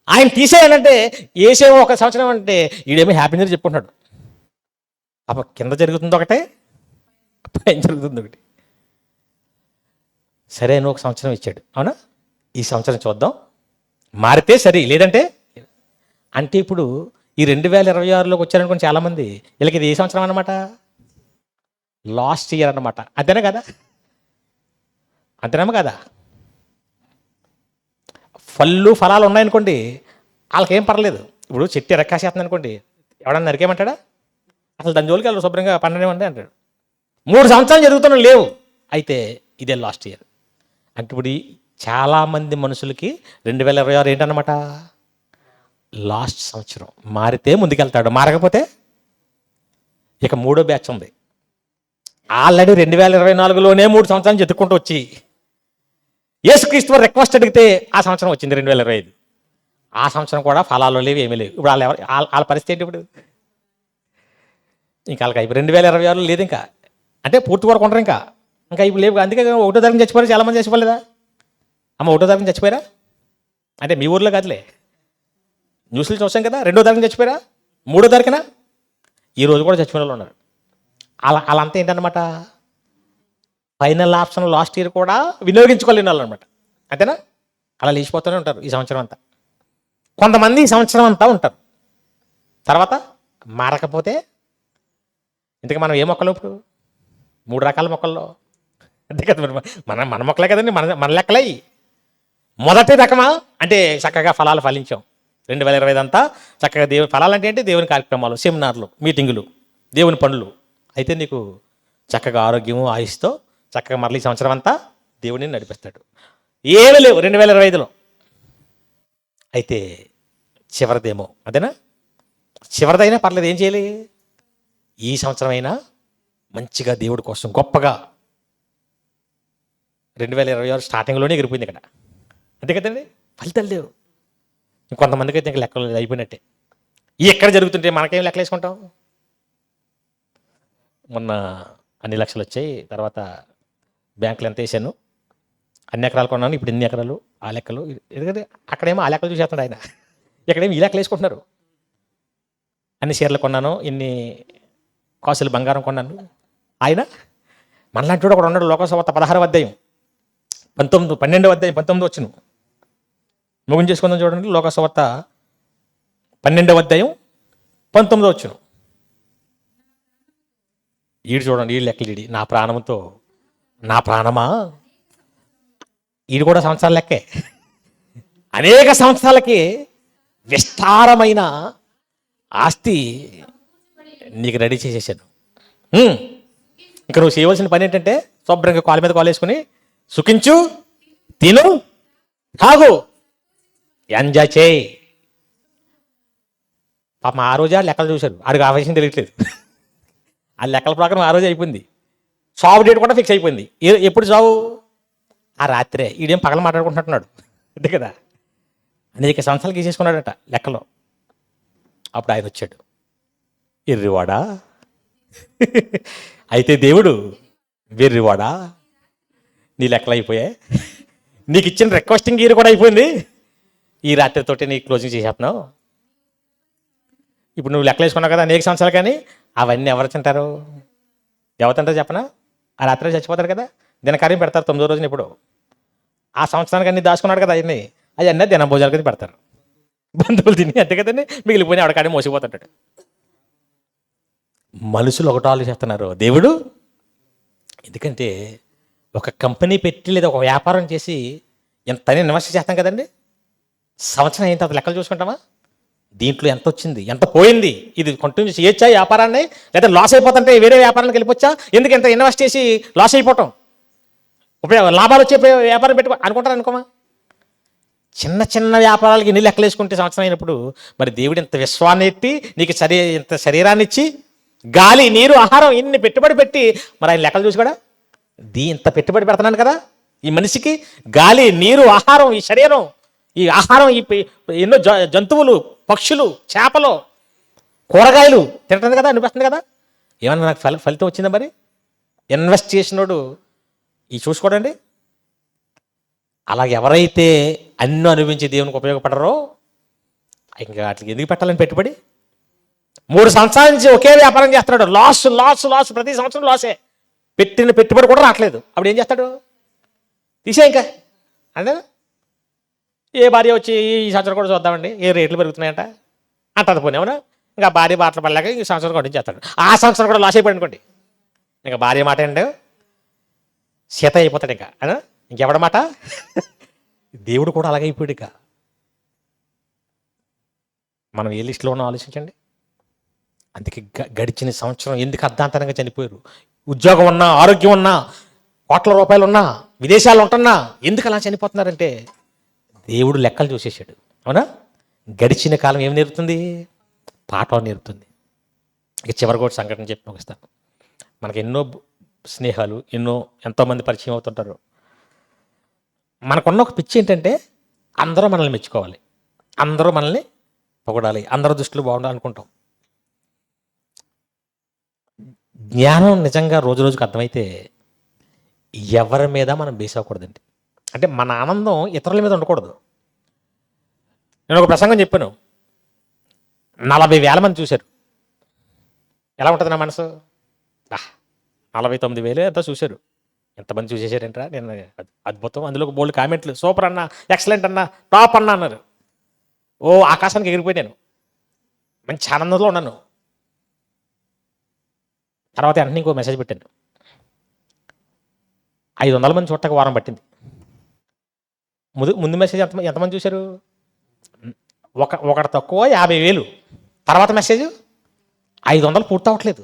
ఆయన తీసేయాలంటే వేసేమో ఒక సంవత్సరం అంటే ఈడేమో హ్యాపీ న్యూ చెప్పుకుంటున్నాడు. అప్పుడు కింద జరుగుతుంది ఒకటే, పైన జరుగుతుంది ఒకటి. సరే అని ఒక సంవత్సరం ఇచ్చాడు, అవునా? ఈ సంవత్సరం చూద్దాం, మారితే సరే, లేదంటే అంటే ఇప్పుడు ఈ 2026లోకి వచ్చారనుకోండి చాలామంది, వీళ్ళకి ఇది ఏ సంవత్సరం అనమాట? లాస్ట్ ఇయర్ అనమాట. అంతేనా కదా? అంతేనేమో కదా? ఫలాలు ఉన్నాయనుకోండి, వాళ్ళకేం పర్లేదు. ఇప్పుడు చెట్టు ఎరక్కాసేస్తుంది అనుకోండి, ఎవడన్నా నరికేయమంటాడా? అసలు దాని జోలికి వాళ్ళు శుభ్రంగా పండనేమంటే అంటాడు. 3 సంవత్సరాలు జరుగుతున్నా లేవు, అయితే ఇదే లాస్ట్ ఇయర్. అంటే ఇప్పుడు చాలామంది మనుషులకి 2026 ఏంటన్నమాట? లాస్ట్ సంవత్సరం. మారితే ముందుకెళ్తాడు, మారకపోతే ఇక 3వ బ్యాచ్ ఉంది. ఆల్రెడీ 2024లోనే 3 సంవత్సరాలు చెతుక్కుంటూ వచ్చి యేసుక్రీస్తు వారు రిక్వెస్ట్ అడిగితే ఆ సంవత్సరం వచ్చింది 2025. ఆ సంవత్సరం కూడా ఫలాలు లేవు, ఏమీ లేవు. ఇప్పుడు వాళ్ళ పరిస్థితి ఏంటి ఇప్పుడు? ఇంకా వాళ్ళకి అయిపోయి 2026 లేదు ఇంకా. అంటే పూర్తి వరకు ఉంటారు ఇంకా ఇప్పుడు లేవు. అందుకే 1వ తారీఖున చచ్చిపోయారు చాలామంది. చచ్చిపోలేదా అమ్మ? 1వ తారీఖున చచ్చిపోయారా? అంటే మీ ఊర్లో కాదులే, న్యూస్లో చూసాం కదా. 2వ తారీఖున చచ్చిపోయారా? 3వ తారీఖున? ఈరోజు కూడా చచ్చిపోయిన వాళ్ళు ఉన్నారు. అలా అంతా ఏంటన్నమాట? ఫైనల్ ఆప్షన్ లాస్ట్ ఇయర్ కూడా వినియోగించుకోలేని వాళ్ళు అనమాట, అంతేనా? అలా లేచిపోతూనే ఉంటారు ఈ సంవత్సరం అంతా. కొంతమంది ఈ సంవత్సరం అంతా ఉంటారు, తర్వాత మారకపోతే ఇంతకు మనం ఏ మొక్కలు ఇప్పుడు 3 రకాల మొక్కల్లో, అంతే కదా. మన మొక్కలే కదండి, మన లెక్కలే. మొదటి రకమా అంటే చక్కగా ఫలాలు ఫలించాం 2025 అంతా చక్కగా. దేవుని ఫలాలు అంటే ఏంటి? దేవుని కార్యక్రమాలు, సెమినార్లు, మీటింగులు, దేవుని పనులు. అయితే నీకు చక్కగా ఆరోగ్యము ఆయుష్తో చక్కగా మరలి సంవత్సరం అంతా దేవుడిని నడిపిస్తాడు. ఏమీ లేవు 2025లో. అయితే చివరిదేమో, అదేనా? చివరిదైనా పర్లేదు, ఏం చేయాలి? ఈ సంవత్సరం అయినా మంచిగా దేవుడి కోసం గొప్పగా 2026 స్టార్టింగ్లోనే ఎగిరిపోయింది ఇక్కడ, అంతే కదండి. ఫలితాలు లేవు. ఇంకొంతమందికి అయితే ఇంకా లెక్కలు అయిపోయినట్టే. ఎక్కడ జరుగుతుంటే మనకేం లెక్కలు వేసుకుంటాం? మొన్న అన్ని లక్షలు వచ్చాయి, తర్వాత బ్యాంకులు ఎంత వేసాను, అన్ని ఎకరాలు కొన్నాను, ఇప్పుడు ఎన్ని ఎకరాలు, ఆ లెక్కలు. ఎందుకంటే అక్కడేమో ఆ లెక్కలు చూసేస్తున్నాడు ఆయన, ఇక్కడేమో ఈ లెక్కలు వేసుకుంటున్నారు. అన్ని షేర్లు కొన్నాను, ఇన్ని కాసులు బంగారం కొన్నాను. ఆయన మనలాంటి వాడు ఒకడు ఉన్నాడు. లోకసువార్త 16వ అధ్యాయం 12వ అధ్యాయం 19 వచ్చును ముగింపు చేసుకుందాం చూడండి. లోకసువార్త 12వ అధ్యాయం 19 వచ్చును. ఈడు చూడండి, ఈ లెక్కలు ఈడి నా ప్రాణంతో, నా ప్రాణమా, ఈడు కూడా సంవత్సరాల లెక్కే. అనేక సంవత్సరాలకి విస్తారమైన ఆస్తి నీకు రెడీ చేసేసాను. ఇంకా నువ్వు చేయవలసిన పని ఏంటంటే శుభ్రంగా కాలు మీద కాలు వేసుకుని సుఖించు, తిను, తాగు, ఎంజాయ్ చేయి. పాపం ఆ రోజే లెక్కలు చూశారు, ఆడికి ఆ విషయం తెలియట్లేదు. ఆ లెక్కల ప్రకారం ఆ రోజే అయిపోయింది. చావు డేట్ కూడా ఫిక్స్ అయిపోయింది. ఎప్పుడు చావు? ఆ రాత్రే. ఈడేం పగల మాట్లాడుకుంటున్నాడు అంతే కదా. అనేక సంవత్సరాలు గీసేసుకున్నాడట లెక్కలో. అప్పుడు ఆయన వచ్చాడు, ఎర్రివాడా, అయితే దేవుడు వెర్రివాడా, నీ లెక్కలు అయిపోయాయి, నీకు ఇచ్చిన రిక్వెస్టింగ్ గీరు కూడా అయిపోయింది, ఈ రాత్రితోటి నీ క్లోజింగ్ చేసేస్తున్నావు. ఇప్పుడు నువ్వు లెక్కలు వేసుకున్నావు కదా అనేక సంవత్సరాలు, కానీ అవన్నీ ఎవరు తింటారు? ఎవరు తింటారు చెప్పనా? ఆ రాత్రి చచ్చిపోతారు కదా, దినకార్యం పెడతారు 9వ రోజున. ఇప్పుడు ఆ సంవత్సరానికి అన్ని దాచుకున్నాడు కదా అవన్నీ దిన భోజనాల కింద పెడతారు. బంధువులు తిని అంతే కదండి, మిగిలిపోయిన ఆడకాడే మోసిపోతుంటాడు. మనుషులు ఒకటో ఆలోచిస్తున్నారు, దేవుడు. ఎందుకంటే ఒక కంపెనీ పెట్టి లేదా ఒక వ్యాపారం చేసి ఎంత ఇన్వెస్ట్ చేస్తాం కదండి. సంవత్సరం అయిన తర్వాత లెక్కలు చూసుకుంటామా? దీంట్లో ఎంత వచ్చింది, ఎంత పోయింది, ఇది కంటిన్యూ చేయొచ్చా వ్యాపారాన్ని, లేదా లాస్ అయిపోతుంటే వేరే వ్యాపారానికి వెళ్ళిపోవచ్చా? ఎందుకు ఎంత ఇన్వెస్ట్ చేసి లాస్ అయిపోవటం, లాభాలు వచ్చే వ్యాపారం పెట్టుకో అనుకుంటారు అనుకోమా? చిన్న చిన్న వ్యాపారాలకి ఎన్ని లెక్కలు వేసుకుంటే సంవత్సరం అయినప్పుడు, మరి దేవుడు ఇంత విశ్వాన్ని ఎత్తి నీకు ఇంత శరీరాన్ని ఇచ్చి గాలి, నీరు, ఆహారం ఇన్ని పెట్టుబడి పెట్టి మరి ఆయన లెక్కలు చూసి కూడా ఇంత పెట్టుబడి పెడుతున్నాను కదా ఈ మనిషికి, గాలి, నీరు, ఆహారం, ఈ శరీరం, ఈ ఆహారం, ఈ ఎన్నో జంతువులు, పక్షులు, చేపలు, కూరగాయలు తింటుంది కదా, అనిపిస్తుంది కదా. ఏమన్నా నాకు ఫలితం వచ్చిందా? మరి ఇన్వెస్ట్ చేసినోడు ఈ చూసుకోడండి. అలాగే ఎవరైతే అన్నీ అనుభవించి దేవునికి ఉపయోగపడరో ఇంకా వాటికి ఎందుకు పెట్టాలని పెట్టుబడి? 3 సంవత్సరాల నుంచి ఒకే వ్యాపారం చేస్తున్నాడు, లాస్ లాస్ లాస్, ప్రతి సంవత్సరం లాసే, పెట్టిన పెట్టుబడి కూడా రావట్లేదు. అప్పుడు ఏం చేస్తాడు? తీసే ఇంకా అంటే ఏ భార్య వచ్చి ఈ సంవత్సరం కూడా చూద్దామండి, ఏ రేట్లు పెరుగుతున్నాయంట అంటది. పోనీ అవునా? ఇంకా భార్య బాటలు పడలేక ఈ సంవత్సరం కూడా చేస్తాడు. ఆ సంవత్సరం కూడా లాస్ అయిపోయాడు అనుకోండి, ఇంకా భార్య మాట ఏంటో సీత అయిపోతాడు. ఇంకా ఇంకెవడ మాట? దేవుడు కూడా అలాగే అయిపోయాడు. ఇక మనం ఏ లిస్టులో ఉన్నాం ఆలోచించండి. అందుకే గడిచిన సంవత్సరం ఎందుకు అర్ధాంతరంగా చనిపోయారు? ఉద్యోగం ఉన్నా, ఆరోగ్యం ఉన్నా, కోట్ల రూపాయలు ఉన్నా, విదేశాలు ఉంటున్నా ఎందుకు అలా చనిపోతున్నారంటే దేవుడు లెక్కలు చూసేసాడు. అవునా? గడిచిన కాలం ఏం నేర్పుతుంది? పాఠం నేర్పుతుంది. ఇక చివరి కూడా సంఘటన చెప్పి ముగిస్తాను. మనకి ఎన్నో స్నేహాలు, ఎంతోమంది పరిచయం అవుతుంటారు. మనకున్న ఒక పిచ్చి ఏంటంటే అందరూ మనల్ని మెచ్చుకోవాలి, అందరూ మనల్ని పొగడాలి, అందరూ దృష్టిలో బాగుండాలి అనుకుంటాం. జ్ఞానం నిజంగా రోజు రోజుకు అర్థమైతే ఎవరి మీద మనం బేస్ అవ్వకూడదండి. అంటే మన ఆనందం ఇతరుల మీద ఉండకూడదు. నేను ఒక ప్రసంగం చెప్పాను, 40,000 మంది చూశారు. ఎలా ఉంటుంది నా మనసు? 49,000 ఎంతో చూశారు. ఎంతమంది చూసేశారంటారా? నేను అద్భుతం. అందులో బోల్డ్ కామెంట్లు, సూపర్ అన్న, ఎక్సలెంట్ అన్న, టాప్ అన్న అన్నారు. ఓ ఆకాశానికి ఎగిరిపోయాను, మంచి ఆనందంలో ఉన్నాను. తర్వాత వెంటనే ఇంకో మెసేజ్ పెట్టాను, 500 మంది చూడటానికి వారం పట్టింది. ముందు మెసేజ్ ఎంతమంది చూశారు? ఒకటి తక్కువ 50,000. తర్వాత మెసేజ్ 500 పూర్తి అవ్వట్లేదు.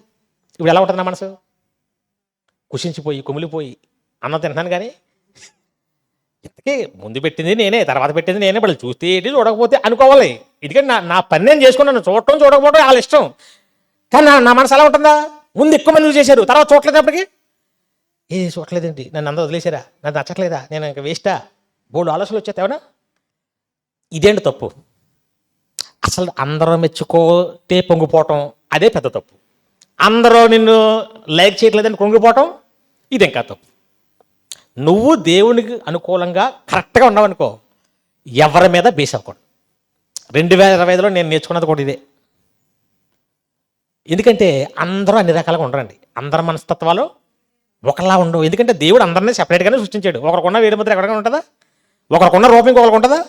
ఇప్పుడు ఎలా ఉంటుంది నా మనసు? కుషించిపోయి కుమిలిపోయి అన్నం తింటున్నాను, కానీ ఇంతకీ ముందు పెట్టింది నేనే, తర్వాత పెట్టింది నేనే, వాళ్ళు చూస్తే ఏంటి చూడకపోతే అనుకోవాలి. ఎందుకంటే నా పని నేను చేసుకున్నాను, చూడటం చూడకపోవడం వాళ్ళ ఇష్టం. కానీ నా మనసు ఎలా ఉంటుందా? ముందు ఎక్కువ మంది చేశారు, తర్వాత చూడలేదప్పటికి చూడలేదేంటి, నన్ను అందరూ వదిలేశారా, నన్ను నచ్చట్లేదా, నేను ఇంకా వేస్టా, బోల్డ్ ఆలోచనలు వచ్చేస్తావునా? ఇదేంటి తప్పు? అసలు అందరూ మెచ్చుకోతే పొంగిపోవటం అదే పెద్ద తప్పు. అందరూ నిన్ను లైక్ చేయట్లేదని పొంగిపోవటం ఇది ఇంకా తప్పు. నువ్వు దేవునికి అనుకూలంగా కరెక్ట్గా ఉన్నావనుకో, ఎవరి మీద బేస్ అవ్వకూడదు. 2025లో నేను నేర్చుకున్నది కూడా ఇదే. ఎందుకంటే అందరూ అన్ని రకాలుగా ఉండరండి. అందరి మనస్తత్వాలు ఒకలా ఉండవు. ఎందుకంటే దేవుడు అందరినీ సెపరేట్గానే సృష్టించాడు. ఒకరికున్న వేడి ముద్ర ఎక్కడికైనా ఉంటుందా? ఒకరికున్న రూపం ఇంకొకరికి ఉంటుందా?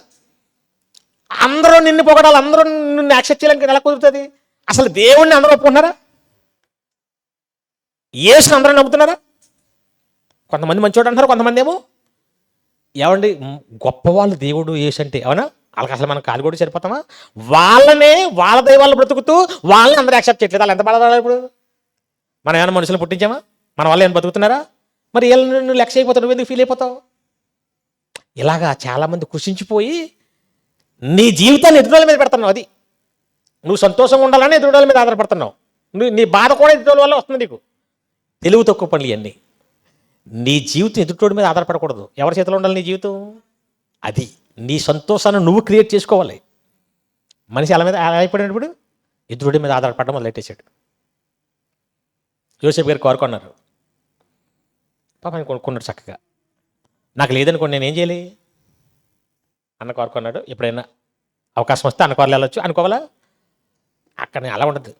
అందరూ నిన్ను పొగడాలి, అందరూ నిన్ను యాక్సెప్ట్ చేయాలని ఎలా కుదురుతుంది? అసలు దేవుడిని అందరూ ఒప్పుకుంటున్నారా? యేసుని అందరూ నమ్ముతున్నారా? కొంతమంది మంచివాడు అంటారు, కొంతమంది ఏమో ఏమండి గొప్పవాళ్ళు దేవుడు యేసు అంటే, అవునా? వాళ్ళకి అసలు మనం కాలు కూడా సరిపోతామా? వాళ్ళనే వాళ్ళ దైవాళ్ళు బ్రతుకుతూ వాళ్ళని అందరూ యాక్సెప్ట్ చేయట్లేదు. వాళ్ళు ఎంత బాధపడాలి ఇప్పుడు? మనం ఏమైనా మనుషులు పుట్టించామా? మన వాళ్ళు ఏమైనా బతుకుతున్నారా? మరి వీళ్ళని నువ్వు లెక్క అయిపోతావు, నువ్వు ఎందుకు ఫీల్ అయిపోతావు? ఇలాగా చాలామంది కృషించిపోయి నీ జీవితాన్ని ఎదురోళ్ళ మీద పెడుతున్నావు. అది నువ్వు సంతోషంగా ఉండాలని ఎదురోళ్ళ మీద ఆధారపడుతున్నావు. నీ బాధ కూడా ఎదురోళ్ళ వల్ల వస్తుంది నీకు. తెలివి తక్కువ పనులు ఇవన్నీ. నీ జీవితం ఎదుటోడి మీద ఆధారపడకూడదు. ఎవరి చేతిలో ఉండాలి నీ జీవితం? అది నీ సంతోషాన్ని నువ్వు క్రియేట్ చేసుకోవాలి. మనిషి అలా మీద అయిపోయినప్పుడు ఎదురుడి మీద ఆధారపడడం మొదలెట్టేశాడు. యోసేపు గారు కారు కొన్నారు. పాప ఆయన కొనుక్కున్నాడు చక్కగా. నాకు లేదనుకోండి నేనేం చేయాలి? అన్న కారు కొన్నాడు. ఎప్పుడైనా అవకాశం వస్తే అన్న కారులో వెళ్ళొచ్చు అనుకోవాలా? అక్కడ అలా ఉండదు.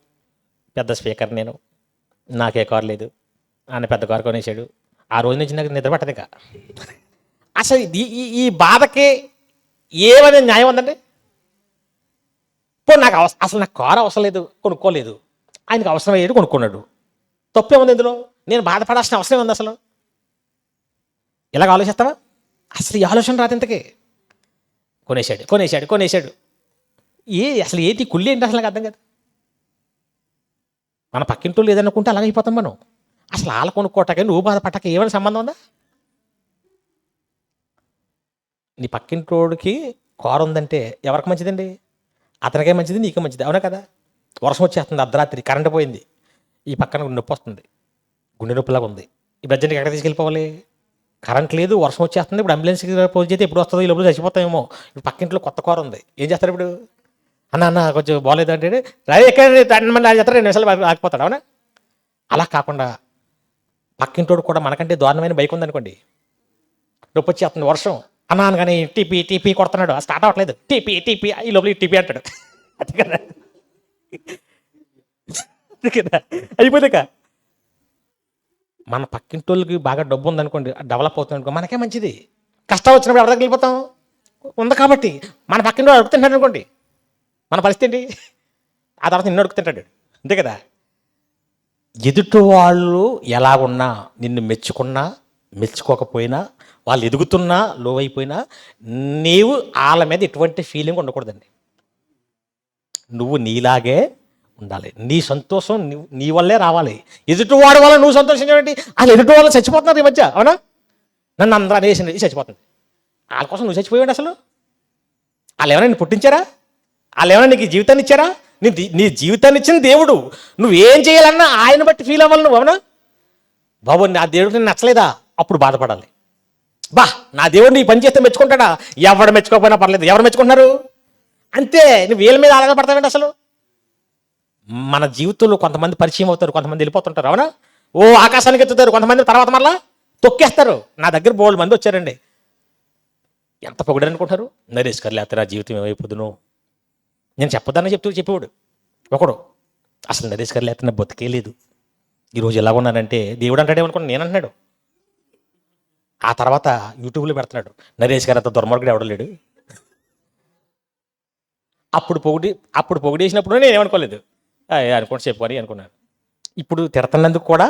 పెద్ద స్పీకర్ నేను, నాకే కారు లేదు, ఆయన పెద్ద కారు కొనేసాడు. ఆ రోజు నుంచి నాకు నిద్ర పట్టదు. ఇక అసలు ఈ బాధకి ఏమనే న్యాయం ఉందండి? ఇప్పుడు నాకు అసలు నాకు కారు అవసరం లేదు, కొనుక్కోలేదు. ఆయనకు అవసరం అయ్యేది కొనుక్కున్నాడు. తప్పేముంది ఇందులో? నేను బాధపడాల్సిన అవసరం ఉంది అసలు? ఇలాగ ఆలోచిస్తావా? అసలు ఈ ఆలోచన రాదు ఇంతకీ. కొనేశాడు. అసలు ఏంటి కుళ్ళి ఏంటి అసలు నాకు అర్థం కాదు. మన పక్కింటోళ్ళు ఏదనుకుంటే అలాగే అయిపోతాం మనం. అసలు వాళ్ళ కొనుక్కోటాక నువ్వు బాధపడ్డాక ఏమైనా సంబంధం ఉందా? నీ పక్కింటోడికి కారు ఉందంటే ఎవరికి మంచిదండి? అతనికే మంచిది, నీకే మంచిది, అవునా కదా? వర్షం వచ్చేస్తుంది, అర్ధరాత్రి కరెంట్ పోయింది, ఈ పక్కన నొప్పి వస్తుంది, గుండె నొప్పిలాగా ఉంది. ఈ అర్జెంట్గా ఎక్కడ తీసుకెళ్ళిపోవాలి? కరెంట్ లేదు, వర్షం వచ్చేస్తుంది. ఇప్పుడు అంబులెన్స్కి ఫోన్ చేస్తే ఎప్పుడు వస్తుందో, ఈ లోపల చచ్చిపోతామేమో. ఇప్పుడు పక్కింట్లో కొత్త కారు ఉంది, ఏం చేస్తారు ఇప్పుడు? అన్న కొంచెం బాగోలేదు అంటే ఎక్కడ చేస్తారు, 2 నిమిషాలు ఆగిపోతాడు, అవునా? అలా కాకుండా పక్కింటోడు కూడా మనకంటే దారుణమైన బైక్ ఉందనుకోండి, నొప్పి వచ్చేస్తుంది, వర్షం అన్నాను కానీ టీపీ కొడుతున్నాడు, స్టార్ట్ అవ్వట్లేదు, టీపీ ఈ లోపల టీపీ అంటాడు. అది కదా అయిపోయాక మన పక్కింటోళ్ళకి బాగా డబ్బు ఉందనుకోండి, డెవలప్ అవుతుంది అనుకో, మనకే మంచిది. కష్టం వచ్చినప్పుడు ఎవరి దగ్గర వెళ్ళిపోతాం? ఉంది కాబట్టి. మన పక్కింటో అడుగుతుంటాడు అనుకోండి, మన పరిస్థితి ఏంటి? ఆ తర్వాత నిన్ను అడుగుతుంటాడు, అంతే కదా? ఎదుటి వాళ్ళు ఎలాగున్నా, నిన్ను మెచ్చుకోకపోయినా, వాళ్ళు ఎదుగుతున్నా లో అయిపోయినా, నీవు వాళ్ళ మీద ఎటువంటి ఫీలింగ్ ఉండకూడదండి. నువ్వు నీలాగే ఉండాలి. నీ సంతోషం నీ వల్లే రావాలి. ఎదుటివాడి వల్ల నువ్వు సంతోషించండి. వాళ్ళు ఎదుటి వాళ్ళు చచ్చిపోతున్నారు ఈ మధ్య, అవునా? నన్ను అందరూ అనేసింది, చచ్చిపోతుంది. వాళ్ళ కోసం నువ్వు చచ్చిపోయాడు? అసలు వాళ్ళు ఏమైనా నిన్ను పుట్టించారా? వాళ్ళు ఏమైనా నీకు జీవితాన్ని ఇచ్చారా? నీ జీవితాన్ని ఇచ్చిన దేవుడు. నువ్వేం చేయాలన్నా ఆయన బట్టి ఫీల్ అవ్వాలి నువ్వు, అవునా? బాబు నా దేవుడు నేను నచ్చలేదా? అప్పుడు బాధపడాలి. నా దేవుడు నీ పని చేస్తే మెచ్చుకుంటాడా? ఎవడు మెచ్చుకోకపోయినా పర్లేదు. ఎవరు మెచ్చుకుంటున్నారు? అంతే. నువ్వు వీళ్ళ మీద ఆధారపడతావేంటి అసలు? మన జీవితంలో కొంతమంది పరిచయం అవుతారు, కొంతమంది వెళ్ళిపోతుంటారు, అవునా? ఆకాశానికి ఎత్తుతారు, కొంతమంది తర్వాత మళ్ళా తొక్కేస్తారు. నా దగ్గర బోల్డ్ మంది వచ్చారండి. ఎంత పొగిడారు అనుకుంటారు? నరేష్ గారు లేకపోతే నా జీవితం ఏమైపోదును, నేను చెప్పొద్దన్న చెప్పేవాడు ఒకడు. అసలు నరేష్ గారు లేకపోతే నా బతికే లేదు, ఈరోజు ఎలా ఉన్నానంటే దేవుడు అంటాడేమనుకోండి, నేను అంటున్నాడు. ఆ తర్వాత యూట్యూబ్లో పెడుతున్నాడు, నరేష్ గారు అంత దుర్మార్గుడు ఎవడలేడు. అప్పుడు పొగిడేసినప్పుడు నేను ఏమనుకోలేదు, అనుకోండి చెప్పుకొని అనుకున్నాను. ఇప్పుడు తిడుతున్నందుకు కూడా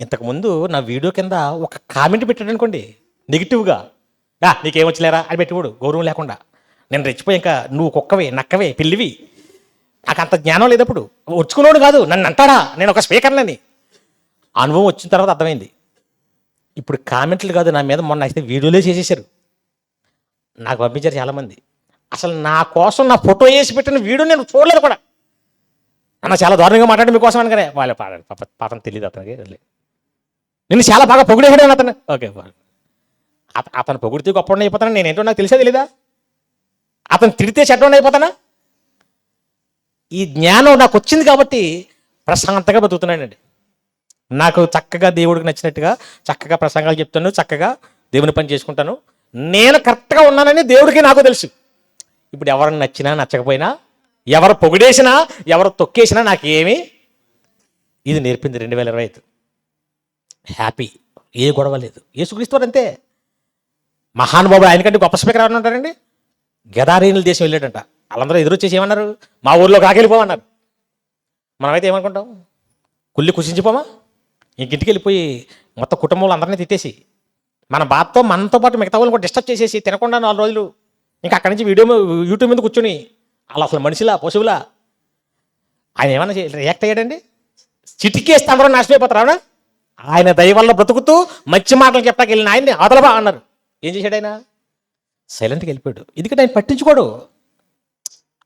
ఇంతకుముందు నా వీడియో కింద ఒక కామెంట్ పెట్టాడు అనుకోండి నెగిటివ్గా, నీకేమొచ్చలేరా అని పెట్టేవాడు గౌరవం లేకుండా. నేను రెచ్చిపోయి ఇంకా నువ్వు కుక్కవే, నక్కవే, పిల్లివి, నాకు అంత జ్ఞానం లేదప్పుడు. వచ్చుకున్నాడు కాదు, నన్ను అంటాడా నేను ఒక స్పీకర్లని. అనుభవం వచ్చిన తర్వాత అర్థమైంది. ఇప్పుడు కామెంట్లు కాదు, నా మీద మొన్న అయితే వీడియోలే చేసేసారు, నాకు పంపించారు చాలామంది. అసలు నా కోసం నా ఫోటో వేసి పెట్టిన వీడియో నేను చూడలేదు కూడా. అన్న చాలా దారుణంగా మాట్లాడి మీకోసం అనగానే వాళ్ళ పాపం తెలియదు అతనికి. నేను చాలా బాగా పొగిడేసాడు అతను. ఓకే, అతను పొగిడితే గొప్ప అయిపోతాను, నేనేంటో నాకు తెలిసే తెలీదా? అతను తిడితే చెడ్డ అయిపోతానా? ఈ జ్ఞానం నాకు వచ్చింది కాబట్టి ప్రశాంతంగా బతుకుతున్నానండి. నాకు చక్కగా దేవుడికి నచ్చినట్టుగా చక్కగా ప్రసంగాలు చెప్తాను, చక్కగా దేవుని పని చేసుకుంటాను, నేను కరెక్ట్గా ఉన్నానని దేవుడికి నాకు తెలుసు. ఇప్పుడు ఎవరిని నచ్చినా నచ్చకపోయినా, ఎవరు పొగిడేసినా ఎవరు తొక్కేసినా నాకేమీ, ఇది నేర్పింది 2025. హ్యాపీ, ఏ గొడవ లేదు. యేసుక్రీస్తు వారు అంతే మహానుభావుడు. ఆయనకంటే గొప్ప స్పీకర్ ఎవరు ఉంటారండి? గెదారీనుల దేశం వెళ్ళాడంట. వాళ్ళందరూ ఎదురొచ్చేసి ఏమన్నారు? మా ఊర్లో కాకెళ్ళిపోమన్నారు. మనమైతే ఏమనుకుంటాం? కుళ్ళి కుషించిపోమా? ఇంటికి వెళ్ళిపోయి మొత్తం కుటుంబంలో అందరినీ తిట్టేసి మన బాధతో మనతో పాటు మిగతా వాళ్ళని కూడా డిస్టర్బ్ చేసేసి తినకుండా 4 రోజులు ఇంకా అక్కడి నుంచి యూట్యూబ్ మీద కూర్చొని వాళ్ళు అసలు మనిషిలా పశువులా. ఆయన ఏమన్నా రియాక్ట్ అయ్యాడండి? చిటికేస్తే అందరూ నాశనం అయిపోతారు. అవునా? ఆయన దయ వల్ల బ్రతుకుతూ మంచి మాటలు చెప్పడానికి వెళ్ళిన ఆయన్ని అదలబా అన్నారు. ఏం చేశాడు ఆయన? సైలెంట్గా వెళ్ళిపోయాడు. ఎందుకంటే ఆయన పట్టించుకోడు.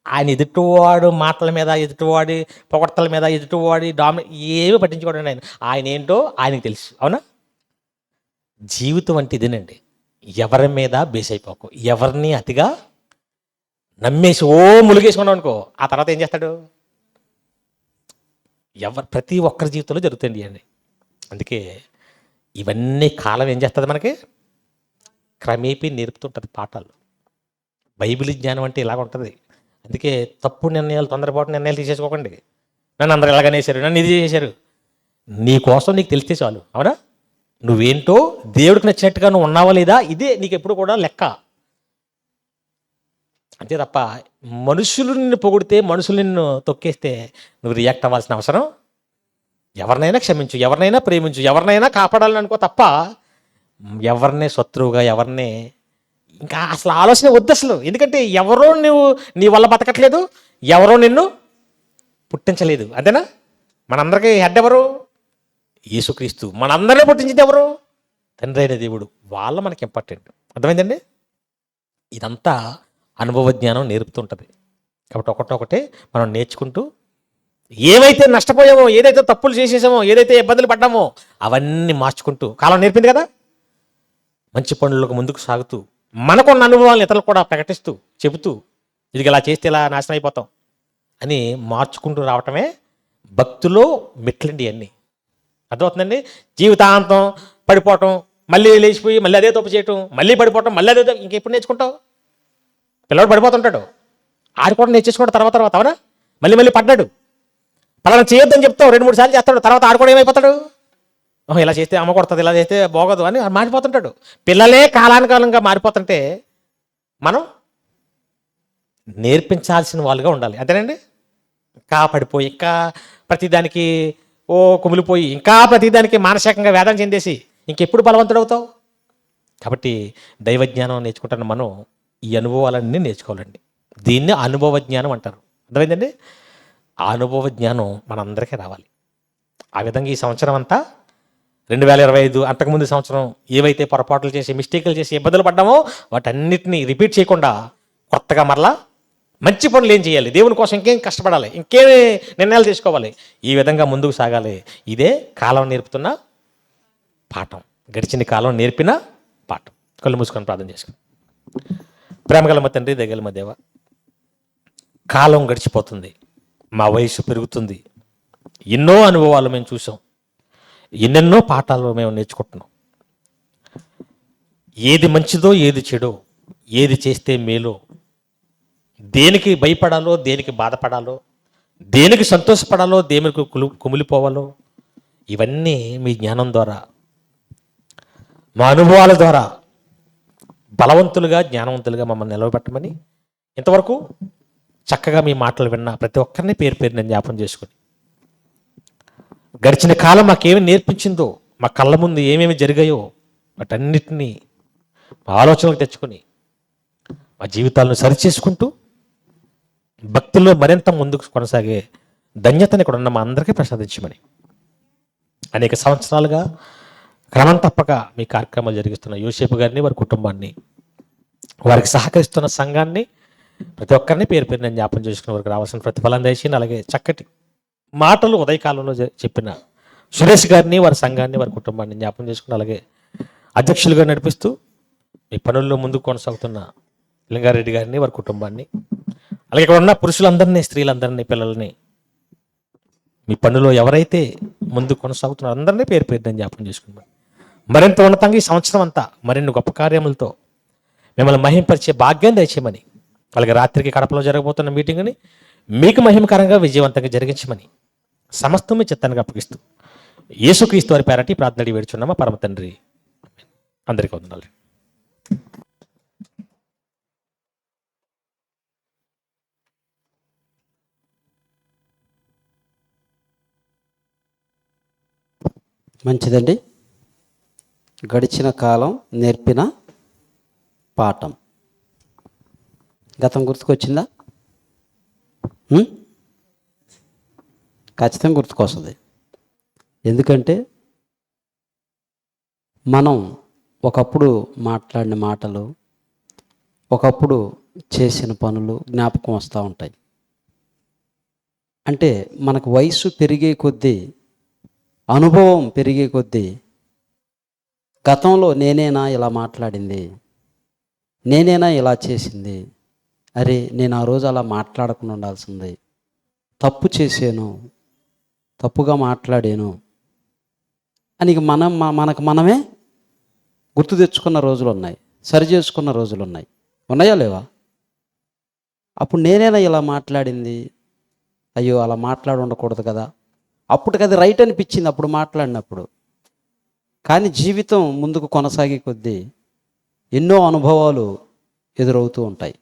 ఆయన ఎదుటివాడు మాటల మీద, ఎదుటివాడి పొగడ్తల మీద, ఎదుటివాడి ఏమీ పట్టించుకోడు ఆయన. ఆయన ఏంటో ఆయనకు తెలుసు. అవునా? జీవితం అంటే ఇదేనండి. ఎవరి మీద బేస్ అయిపోకు, ఎవరిని అతిగా నమ్మేసి ములిగేసుకున్నావు అనుకో, ఆ తర్వాత ఏం చేస్తాడు? ప్రతి ఒక్కరి జీవితంలో జరుగుతుంది అండి. అందుకే ఇవన్నీ కాలం ఏం చేస్తుంది మనకి? క్రమేపీ నేర్పుతుంటుంది పాఠాలు. బైబిల్ జ్ఞానం అంటే ఇలాగ ఉంటుంది. అందుకే తప్పు నిర్ణయాలు, తొందరపాటు నిర్ణయాలు తీసేసుకోకండి. నన్ను అందరూ ఎలాగనేసారు, నన్ను ఇది చేశారు. నీ కోసం నీకు తెలిస్తే చాలు. అవునా? నువ్వేంటో దేవుడికి నచ్చినట్టుగా నువ్వు ఉన్నావా లేదా, ఇదే నీకు ఎప్పుడు కూడా లెక్క. అంతే తప్ప మనుషులు నిన్ను పొగిడితే, మనుషులు నిన్ను తొక్కేస్తే నువ్వు రియాక్ట్ అవ్వాల్సిన అవసరం. ఎవరినైనా క్షమించు, ఎవరినైనా ప్రేమించు, ఎవరినైనా కాపాడాలని అనుకో తప్ప ఎవరినే శత్రువుగా, ఎవరినే ఇంకా అసలు ఆలోచన వద్దు అసలు. ఎందుకంటే ఎవరో నువ్వు నీ వల్ల బతకట్లేదు, ఎవరో నిన్ను పుట్టించలేదు. అంతేనా? మనందరికీ హెడ్ ఎవరు? యేసుక్రీస్తు. మనందరినీ పుట్టించింది ఎవరు? తండ్రి అయిన దేవుడు. వాళ్ళ మనకి ఇంపార్టెంట్. అర్థమైందండి? ఇదంతా అనుభవ జ్ఞానం నేర్పుతుంటుంది. కాబట్టి ఒకటొకటే మనం నేర్చుకుంటూ ఏవైతే నష్టపోయామో, ఏదైతే తప్పులు చేసేసామో, ఏదైతే ఇబ్బందులు పడ్డామో అవన్నీ మార్చుకుంటూ కాలం నేర్పింది కదా, మంచి పనులకు ముందుకు సాగుతూ మనకున్న అనుభవాలను ఇతరులకు కూడా ప్రకటిస్తూ చెబుతూ ఇది ఇలా చేస్తే ఇలా నాశనం అయిపోతాం అని మార్చుకుంటూ రావటమే భక్తులో మెట్లండి అన్నీ. అర్థమవుతుందండి? జీవితాంతం పడిపోవటం, మళ్ళీ లేచిపోయి మళ్ళీ అదే తప్పు చేయటం, మళ్ళీ పడిపోవటం, మళ్ళీ అదే ఇంకెప్పుడు నేర్చుకుంటావు? పిల్లవాడు పడిపోతుంటాడు, ఆడు కూడా నేర్చేసుకుంటాడు తర్వాత. అవునా? మళ్ళీ మళ్ళీ పడ్డాడు, పలానా చేయొద్దని చెప్తావు, 2-3 సార్లు చేస్తాడు, తర్వాత ఆడు కూడా ఏమైపోతాడు? ఇలా చేస్తే అమ్మ కొడుతుంది, ఇలా చేస్తే బాగోదు అని మారిపోతుంటాడు. పిల్లలే కాలానుకాలంగా మారిపోతుంటే మనం నేర్పించాల్సిన వాళ్ళుగా ఉండాలి. అంతేనండి? ఇంకా పడిపోయి, ఇంకా ప్రతిదానికి కుమిలిపోయి, ఇంకా ప్రతిదానికి మానసికంగా వేదన చెందేసి ఇంకెప్పుడు బలవంతుడవుతావు? కాబట్టి దైవజ్ఞానం నేర్చుకుంటున్న మనం ఈ అనుభవాలన్నీ నేర్చుకోవాలండి. దీన్ని అనుభవ జ్ఞానం అంటారు. అర్థమైందండి? ఆ అనుభవ జ్ఞానం మనందరికీ రావాలి. ఆ విధంగా ఈ సంవత్సరం అంతా 2025 అంతకుముందు సంవత్సరం ఏవైతే పొరపాట్లు చేసి, మిస్టేకులు చేసి, ఇబ్బందులు పడ్డామో వాటన్నిటిని రిపీట్ చేయకుండా కొత్తగా మరలా మంచి పనులు ఏం చేయాలి, దేవుని కోసం ఇంకేం కష్టపడాలి, ఇంకేం నిర్ణయాలు తీసుకోవాలి, ఈ విధంగా ముందుకు సాగాలి. ఇదే కాలం నేర్పుతున్న పాఠం, గడిచిన కాలం నేర్పిన పాఠం. కళ్ళు మూసుకొని ప్రార్థన చేసుకుని. ప్రేమగల మా తండ్రి, దయగల మా దేవ, కాలం గడిచిపోతుంది, మా వయసు పెరుగుతుంది, ఎన్నో అనుభవాలు మేము చూసాం, ఎన్నెన్నో పాఠాలు మేము నేర్చుకుంటున్నాం. ఏది మంచిదో, ఏది చెడో, ఏది చేస్తే మేలో, దేనికి భయపడాలో, దేనికి బాధపడాలో, దేనికి సంతోషపడాలో, దేనికి కుమిలిపోవాలో, ఇవన్నీ మీ జ్ఞానం ద్వారా, మా అనుభవాల ద్వారా బలవంతులుగా, జ్ఞానవంతులుగా మమ్మల్ని నిలవబెట్టమని ఇంతవరకు చక్కగా మీ మాటలు విన్న ప్రతి ఒక్కరిని పేరు పేరు నేను జ్ఞాపం చేసుకుని, గడిచిన కాలం మాకేమి నేర్పించిందో, మా కళ్ళ ముందు ఏమేమి జరిగాయో వాటన్నిటినీ మా ఆలోచనలకు తెచ్చుకొని మా జీవితాలను సరిచేసుకుంటూ భక్తుల్లో మరింత ముందుకు కొనసాగే ధన్యతని ఇక్కడ ఉన్న మా అందరికీ ప్రసాదించమని, అనేక సంవత్సరాలుగా క్రమం తప్పక మీ కార్యక్రమాలు జరిగిస్తున్న యోసేపు గారిని, వారి కుటుంబాన్ని, వారికి సహకరిస్తున్న సంఘాన్ని, ప్రతి ఒక్కరిని పేరు పేరు నేను జ్ఞాపం చేసుకుని వారికి రావాల్సిన ప్రతిఫలం దయచేయండి. అలాగే చక్కటి మాటలు ఉదయకాలంలో చెప్పిన సురేష్ గారిని, వారి సంఘాన్ని, వారి కుటుంబాన్ని జ్ఞాపం చేసుకుని, అలాగే అధ్యక్షులుగా నడిపిస్తూ మీ పనుల్లో ముందుకు కొనసాగుతున్న లింగారెడ్డి గారిని, వారి కుటుంబాన్ని, అలాగే ఇక్కడ ఉన్న పురుషులందరినీ, స్త్రీలందరినీ, పిల్లల్ని మీ పనులో ఎవరైతే ముందు కొనసాగుతున్నారో అందరినీ పేరు పేరున జ్ఞాపకం చేసుకున్నారు. మరింత ఉన్నతంగా ఈ సంవత్సరం అంతా మరిన్ని గొప్ప కార్యములతో మిమ్మల్ని మహింపరిచే భాగ్యం దయచేయమని, అలాగే రాత్రికి కడపలో జరగబోతున్న మీటింగ్ని మీకు మహిమకరంగా విజయవంతంగా జరిగించమని సమస్తం మీ చిత్తానికి అప్పగిస్తూ యేసుక్రీస్తు వారి పేరటి ప్రార్థన అడిగి వేడుచున్నామా పరమ తండ్రి. అందరికీ వందనాలు. మంచిదండి. గడిచిన కాలం నేర్పిన పాఠం. గతం గుర్తుకొచ్చిందా? ఖచ్చితంగా గుర్తుకొస్తుంది. ఎందుకంటే మనం ఒకప్పుడు మాట్లాడిన మాటలు, ఒకప్పుడు చేసిన పనులు జ్ఞాపకం వస్తూ ఉంటాయి. అంటే మనకు వయసు పెరిగే కొద్దీ, అనుభవం పెరిగే కొద్దీ గతంలో నేనేనా ఇలా మాట్లాడింది, నేనేనా ఇలా చేసింది, అరే నేను ఆ రోజు అలా మాట్లాడకుండా ఉండాల్సింది, తప్పు చేశాను, తప్పుగా మాట్లాడాను అని మనకు మనమే గుర్తు తెచ్చుకున్న రోజులు ఉన్నాయి, సరి చేసుకున్న రోజులు ఉన్నాయి. ఉన్నాయా లేవా? అప్పుడు నేనేనా ఇలా మాట్లాడింది, అయ్యో అలా మాట్లాడి ఉండకూడదు కదా, అప్పటికి అది రైట్ అనిపించింది అప్పుడు మాట్లాడినప్పుడు. కానీ జీవితం ముందుకు కొనసాగే కొద్దీ ఎన్నో అనుభవాలు ఎదురవుతూ ఉంటాయి.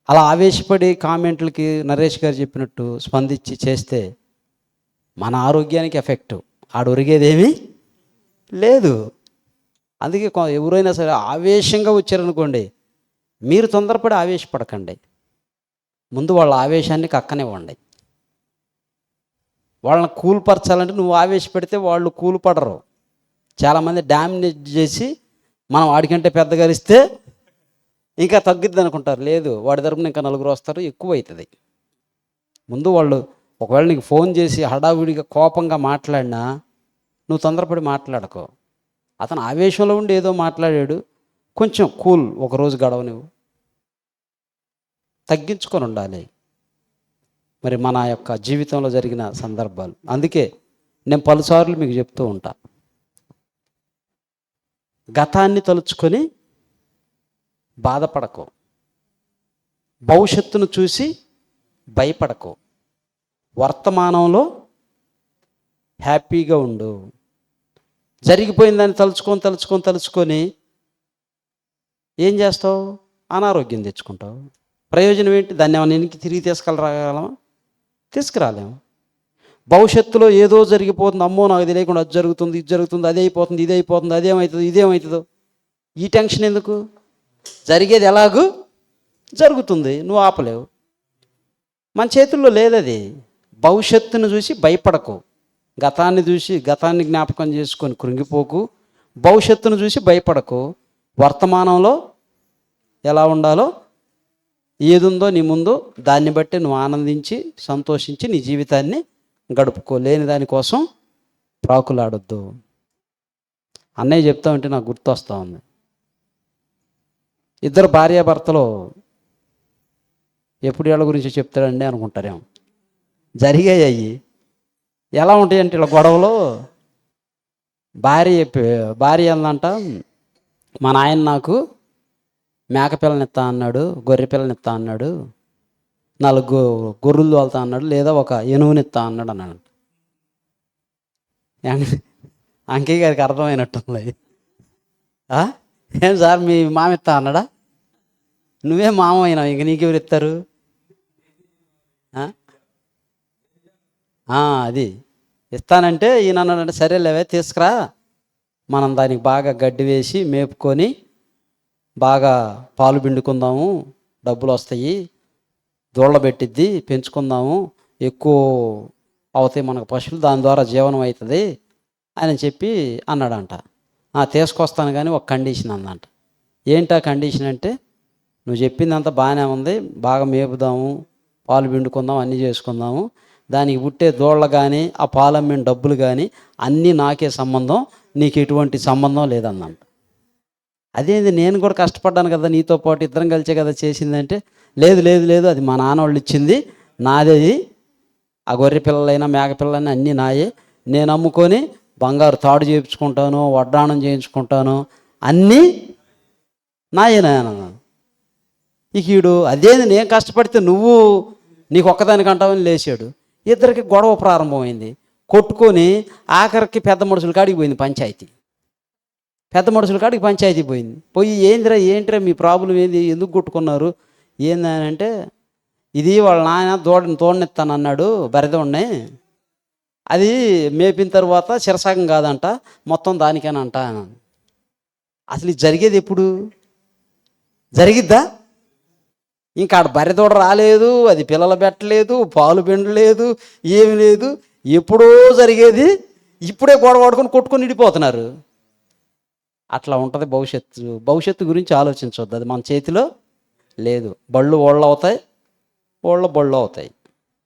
అలా ఆవేశపడి కామెంట్లకి నరేష్ గారు చెప్పినట్టు స్పందించి చేస్తే మన ఆరోగ్యానికి ఎఫెక్ట్, ఒరిగేదేమీ లేదు. అందుకే ఎవరైనా సరే ఆవేశంగా వచ్చారనుకోండి, మీరు తొందరపడి ఆవేశపడకండి. ముందు వాళ్ళ ఆవేశాన్ని కక్కనివ్వండి. వాళ్ళని కూల్పరచాలంటే నువ్వు ఆవేశపెడితే వాళ్ళు కూల్పడరు. చాలామంది డామినేట్ చేసి మనం వాడికంటే పెద్దగా ఇస్తే ఇంకా తగ్గిద్ది అనుకుంటారు. లేదు, వాడి తరపున ఇంకా నలుగురు వస్తారు, ఎక్కువ అవుతుంది. ముందు వాళ్ళు ఒకవేళ నీకు ఫోన్ చేసి హడావిడిగా కోపంగా మాట్లాడినా నువ్వు తొందరపడి మాట్లాడకో. అతను ఆవేశంలో ఉండి ఏదో మాట్లాడాడు, కొంచెం కూల్, ఒకరోజు గడవ, నువ్వు తగ్గించుకొని ఉండాలి. మరి మన యొక్క జీవితంలో జరిగిన సందర్భాలు, అందుకే నేను పలుసార్లు మీకు చెప్తూ ఉంటా, గతాన్ని తలుచుకొని బాధపడకు, భవిష్యత్తును చూసి భయపడకు, వర్తమానంలో హ్యాపీగా ఉండు. జరిగిపోయిందని తలుచుకొని ఏం చేస్తావు? అనారోగ్యం తెచ్చుకుంటావు. ప్రయోజనం ఏంటి? దాన్ని ఏమైనా ఇంటికి తిరిగి తీసుకురాగలమా? తీసుకురాలేము. భవిష్యత్తులో ఏదో జరిగిపోతుంది, అమ్మో నాకు తెలియకుండా అది జరుగుతుంది, ఇది జరుగుతుంది, అది అయిపోతుంది, ఇది అయిపోతుంది, ఇదేమవుతుందో ఈ టెన్షన్ ఎందుకు? జరిగేది ఎలాగూ జరుగుతుంది, నువ్వు ఆపలేవు. మన చేతుల్లో లేదది. భవిష్యత్తును చూసి భయపడకు, గతాన్ని జ్ఞాపకం చేసుకొని కృంగిపోకు, భవిష్యత్తును చూసి భయపడకు. వర్తమానంలో ఎలా ఉండాలో, ఏదుందో నీ ముందు దాన్ని బట్టి నువ్వు ఆనందించి సంతోషించి నీ జీవితాన్ని గడుపుకో. లేని దానికోసం ప్రాకులాడొద్దు. అన్నయ్య చెప్తా ఉంటే నాకు గుర్తొస్తూ ఉంది. ఇద్దరు భార్యాభర్తలు ఎప్పుడు వీళ్ళ గురించి చెప్తాడండి అనుకుంటారేమో. జరిగాయి అయ్యి. ఎలా ఉంటాయంటే ఇలా గొడవలు, భార్య అందంట, మా నాయన నాకు మేకపిల్లనిస్తా అన్నాడు, గొర్రె పిల్లనిస్తా అన్నాడు, 4 గొర్రెలు తోలుతా అన్నాడు, లేదా ఒక ఏనుగునిస్తా అన్నాడు అన్నాడు. అంకయ్య గారికి అర్థమైనట్టుంది. ఏం సార్ మీ మామ ఇస్తా అన్నాడా? నువ్వే మామ అయినావు, ఇంక నీకెవరు ఇస్తారు? అది ఇస్తానంటే ఈయన అన్నాడంటే, సరేలేవే తీసుకురా, మనం దానికి బాగా గడ్డి వేసి మేపుకొని బాగా పాలు పిండుకుందాము, డబ్బులు వస్తాయి, దూళ్ళ పెట్టిద్ది, పెంచుకుందాము, ఎక్కువ అవుతాయి మనకు పశువులు, దాని ద్వారా జీవనం అవుతుంది అని చెప్పి అన్నాడంట. తీసుకొస్తాను కానీ ఒక కండిషన్ అందంట. ఏంటా కండిషన్ అంటే, నువ్వు చెప్పిందంతా బాగానే ఉంది, బాగా మేపుదాము, పాలు పిండుకుందాం, అన్నీ చేసుకుందాము, దానికి పుట్టే దూళ్ళ కానీ ఆ పాలు అమ్మిన డబ్బులు కానీ అన్నీ నాకే సంబంధం, నీకు ఎటువంటి సంబంధం లేదన్నంట. అదేంది, నేను కూడా కష్టపడ్డాను కదా నీతో పాటు, ఇద్దరం కలిసే కదా చేసిందంటే, లేదు లేదు లేదు, అది మా నాన్న వాళ్ళు ఇచ్చింది, నాది ఆ గొర్రె పిల్లలైనా మేక పిల్లలైనా అన్నీ నాయే, నేను అమ్ముకొని బంగారు తాడు చేయించుకుంటాను, వడ్డాణం చేయించుకుంటాను, అన్నీ నాయే నాయన. ఇక ఈడు అదేంది నేను కష్టపడితే నువ్వు నీకు ఒక్కదానికి అంటావని లేచాడు. ఇద్దరికి గొడవ ప్రారంభమైంది. కొట్టుకొని ఆఖరికి పెద్ద మనుషుల కాడికి పోయింది పంచాయతీ. పెద్ద మనుషుల కాడికి పంచాయతీ పోయింది. పోయి ఏంట్రా మీ ప్రాబ్లం ఏంది, ఎందుకు కొట్టుకున్నారు ఏందని అంటే, ఇది వాళ్ళ నాయన తోడనిస్తానన్నాడు బరిదోడిని, అది మేపిన తర్వాత చిరసగం కాదంట, మొత్తం దానికేనంట. అసలు ఇది జరిగేది ఎప్పుడు జరిగిద్దా? ఇంకా ఆడ బర్రెదోడ రాలేదు, అది పిల్లలు పెట్టలేదు, పాలు పిండలేదు, ఏమి లేదు. ఎప్పుడో జరిగేది ఇప్పుడే గొడవ పడుకొని కొట్టుకొని ఇడిపోతున్నారు. అట్లా ఉంటుంది భవిష్యత్తు గురించి ఆలోచించవద్దు, అది మన చేతిలో లేదు. బళ్ళు ఓళ్ళు అవుతాయి, బళ్ళు అవుతాయి.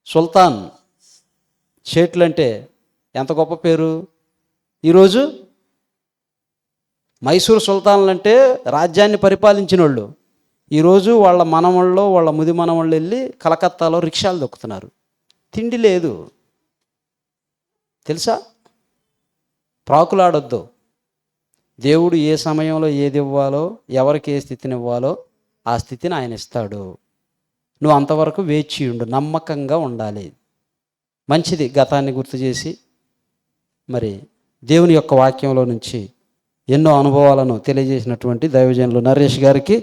సుల్తాన్ షేట్లు అంటే ఎంత గొప్ప పేరు. ఈరోజు మైసూరు సుల్తాన్లు అంటే రాజ్యాన్ని పరిపాలించిన వాళ్ళు. ఈరోజు వాళ్ళ మనవాళ్ళు, వాళ్ళ ముది మనవాళ్ళు వెళ్ళి కలకత్తాలో రిక్షాలు దొక్కుతున్నారు. తిండి లేదు తెలుసా. ప్రాకులాడొద్దు. దేవుడు ఏ సమయంలో ఏది ఇవ్వాలో, ఎవరికి ఏ స్థితిని ఇవ్వాలో ఆ స్థితిని ఆయన ఇస్తాడు. నువ్వు అంతవరకు వేచి ఉండు, నమ్మకంగా ఉండాలి. మంచిది గతాన్ని గుర్తు చేసి మరి దేవుని యొక్క వాక్యంలో నుంచి ఎన్నో అనుభవాలను తెలియజేసినటువంటి దైవజనులు నరేష్ గారికి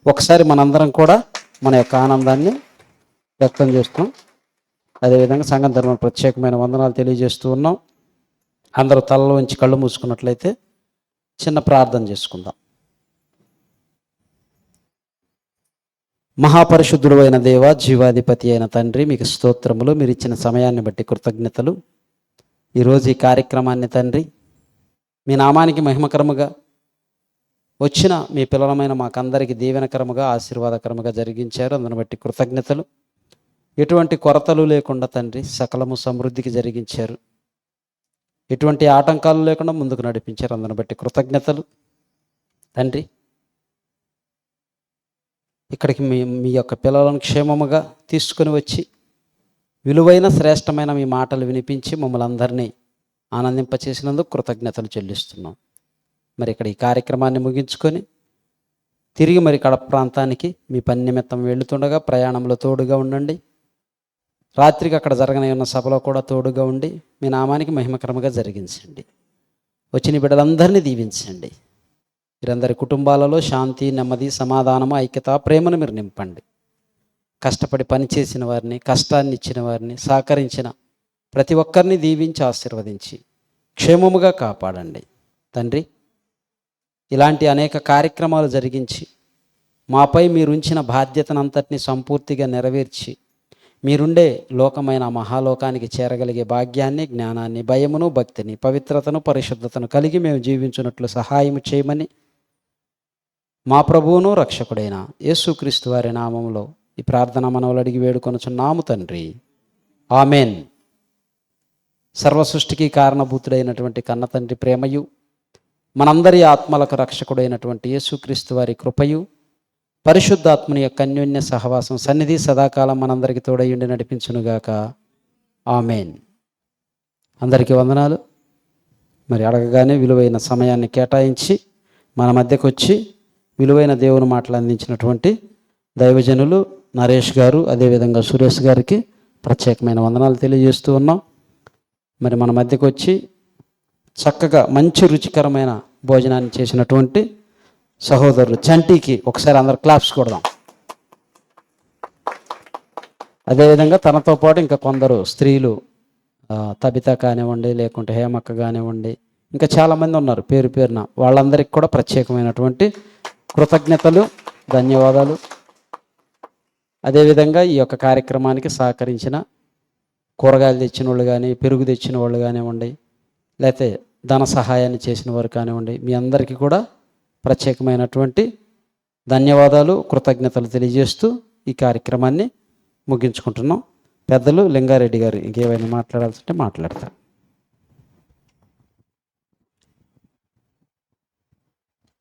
ఒకసారి మనందరం కూడా మన యొక్క ఆనందాన్ని వ్యక్తం చేస్తున్నాం. అదేవిధంగా సంఘం ధర్మ ప్రత్యేకమైన వందనాలు తెలియజేస్తూ ఉన్నాం. అందరూ తలలో ఉంచి కళ్ళు మూసుకున్నట్లయితే చిన్న ప్రార్థన చేసుకుందాం. మహాపరిశుద్ధుడు అయిన దేవ, జీవాధిపతి అయిన తండ్రి, మీకు స్తోత్రములు. మీరు ఇచ్చిన సమయాన్ని బట్టి కృతజ్ఞతలు. ఈరోజు ఈ కార్యక్రమాన్ని తండ్రి మీ నామానికి మహిమకరముగా వచ్చిన మీ పిల్లలమైన మాకందరికీ దీవెనకరముగా ఆశీర్వాదకరముగా జరిగించారు. అందుని బట్టి కృతజ్ఞతలు. ఎటువంటి కొరతలు లేకుండా తండ్రి సకలము సమృద్ధికి జరిగించారు. ఎటువంటి ఆటంకాలు లేకుండా ముందుకు నడిపించారు. అందుని బట్టి కృతజ్ఞతలు తండ్రి. ఇక్కడికి మీ యొక్క పిల్లలను క్షేమముగా తీసుకొని వచ్చి విలువైన శ్రేష్టమైన మీ మాటలు వినిపించి మమ్మల్ని అందరినీ ఆనందింపచేసినందుకు కృతజ్ఞతలు చెల్లిస్తున్నాం. మరి ఇక్కడ ఈ కార్యక్రమాన్ని ముగించుకొని తిరిగి మరి కడప ప్రాంతానికి మీ పని నిమిత్తం వెళుతుండగా ప్రయాణంలో తోడుగా ఉండండి. రాత్రికి అక్కడ జరగనున్న సభలో కూడా తోడుగా ఉండి మీ నామానికి మహిమకరముగా జరిగించండి. వచ్చిన బిడ్డలందరినీ దీవించండి. వీరందరి కుటుంబాలలో శాంతి, నెమ్మది, సమాధానము, ఐక్యత, ప్రేమను మీరు నింపండి. కష్టపడి పనిచేసిన వారిని, కష్టాన్ని ఇచ్చిన వారిని, సహకరించిన ప్రతి ఒక్కరిని దీవించి ఆశీర్వదించి క్షేమముగా కాపాడండి తండ్రి. ఇలాంటి అనేక కార్యక్రమాలు జరిగించి మాపై మీరుంచిన బాధ్యతనంతటిని సంపూర్తిగా నెరవేర్చి మీరుండే లోకమైన మహాలోకానికి చేరగలిగే భాగ్యాన్ని, జ్ఞానాన్ని, భయమును, భక్తిని, పవిత్రతను, పరిశుద్ధతను కలిగి మేము జీవించున్నట్లు సహాయం చేయమని మా ప్రభువును రక్షకుడైన యేసుక్రీస్తు వారి నామములో ఈ ప్రార్థన మనవులు అడిగి వేడుకొనుచున్నాము తండ్రి. ఆమెన్. సర్వసృష్టికి కారణభూతుడైనటువంటి కన్న తండ్రి ప్రేమయు, మనందరి ఆత్మలకు రక్షకుడైనటువంటి యేసుక్రీస్తు వారి కృపయు, పరిశుద్ధాత్మని యొక్క అన్యోన్య సహవాసం సన్నిధి సదాకాలం మనందరికీ తోడయుండి నడిపించునుగాక. ఆమెన్. అందరికీ వందనాలు. మరి అడగగానే విలువైన సమయాన్ని కేటాయించి మన మధ్యకు వచ్చి విలువైన దేవుని మాటలు అందించినటువంటి దైవజనులు నరేష్ గారు, అదేవిధంగా సురేష్ గారికి ప్రత్యేకమైన వందనాలు తెలియజేస్తూ ఉన్నాం. మరి మన మధ్యకు వచ్చి చక్కగా మంచి రుచికరమైన భోజనాన్ని చేసినటువంటి సహోదరులు చంటికి ఒకసారి అందరు క్లాప్స్ కొడదాం. అదేవిధంగా తనతో పాటు ఇంకా కొందరు స్త్రీలు, తబిత కానివ్వండి, లేకుంటే హేమక్క కానివ్వండి, ఇంకా చాలామంది ఉన్నారు పేరు పేరున. వాళ్ళందరికీ కూడా ప్రత్యేకమైనటువంటి కృతజ్ఞతలు, ధన్యవాదాలు. అదేవిధంగా ఈ యొక్క కార్యక్రమానికి సహకరించిన కూరగాయలు తెచ్చిన వాళ్ళు కానీ, పెరుగు తెచ్చిన వాళ్ళు కానివ్వండి, లేకపోతే ధన సహాయాన్ని చేసిన వారు కానివ్వండి, మీ అందరికీ కూడా ప్రత్యేకమైనటువంటి ధన్యవాదాలు, కృతజ్ఞతలు తెలియజేస్తూ ఈ కార్యక్రమాన్ని ముగించుకుంటున్నాం. పెద్దలు లింగారెడ్డి గారు ఇంకేమైనా మాట్లాడాల్సి ఉంటే మాట్లాడతారు.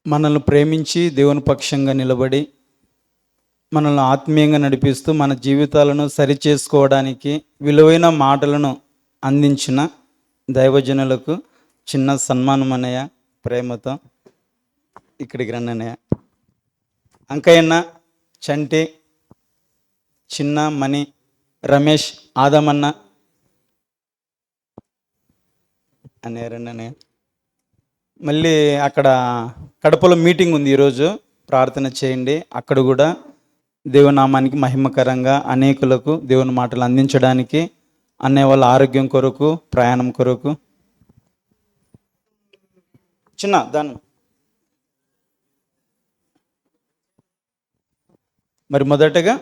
మనల్ని ప్రేమించి దేవుని పక్షంగా నిలబడి మనల్ని ఆత్మీయంగా నడిపిస్తూ మన జీవితాలను సరిచేసుకోవడానికి విలువైన మాటలను అందించిన దైవజనులకు చిన్న సన్మానం అన్నయ్య, ప్రేమతో ఇక్కడికి రండి అన్నయ్య. అంకయ్యన్న, చంటి, చిన్న, మణి, రమేష్, ఆదమన్న అన్నయ్య రండి అన్నయ్య. మళ్ళీ అక్కడ కడపలో మీటింగ్ ఉంది ఈరోజు, ప్రార్థన చేయండి. అక్కడ కూడా దేవుని నామానికి మహిమకరంగా అనేకులకు దేవుని మాటలు అందించడానికి, అన్నయ్య వాళ్ళ ఆరోగ్యం కొరకు, ప్రయాణం కొరకు. చిన్న దాన్ని మరి మొదటగా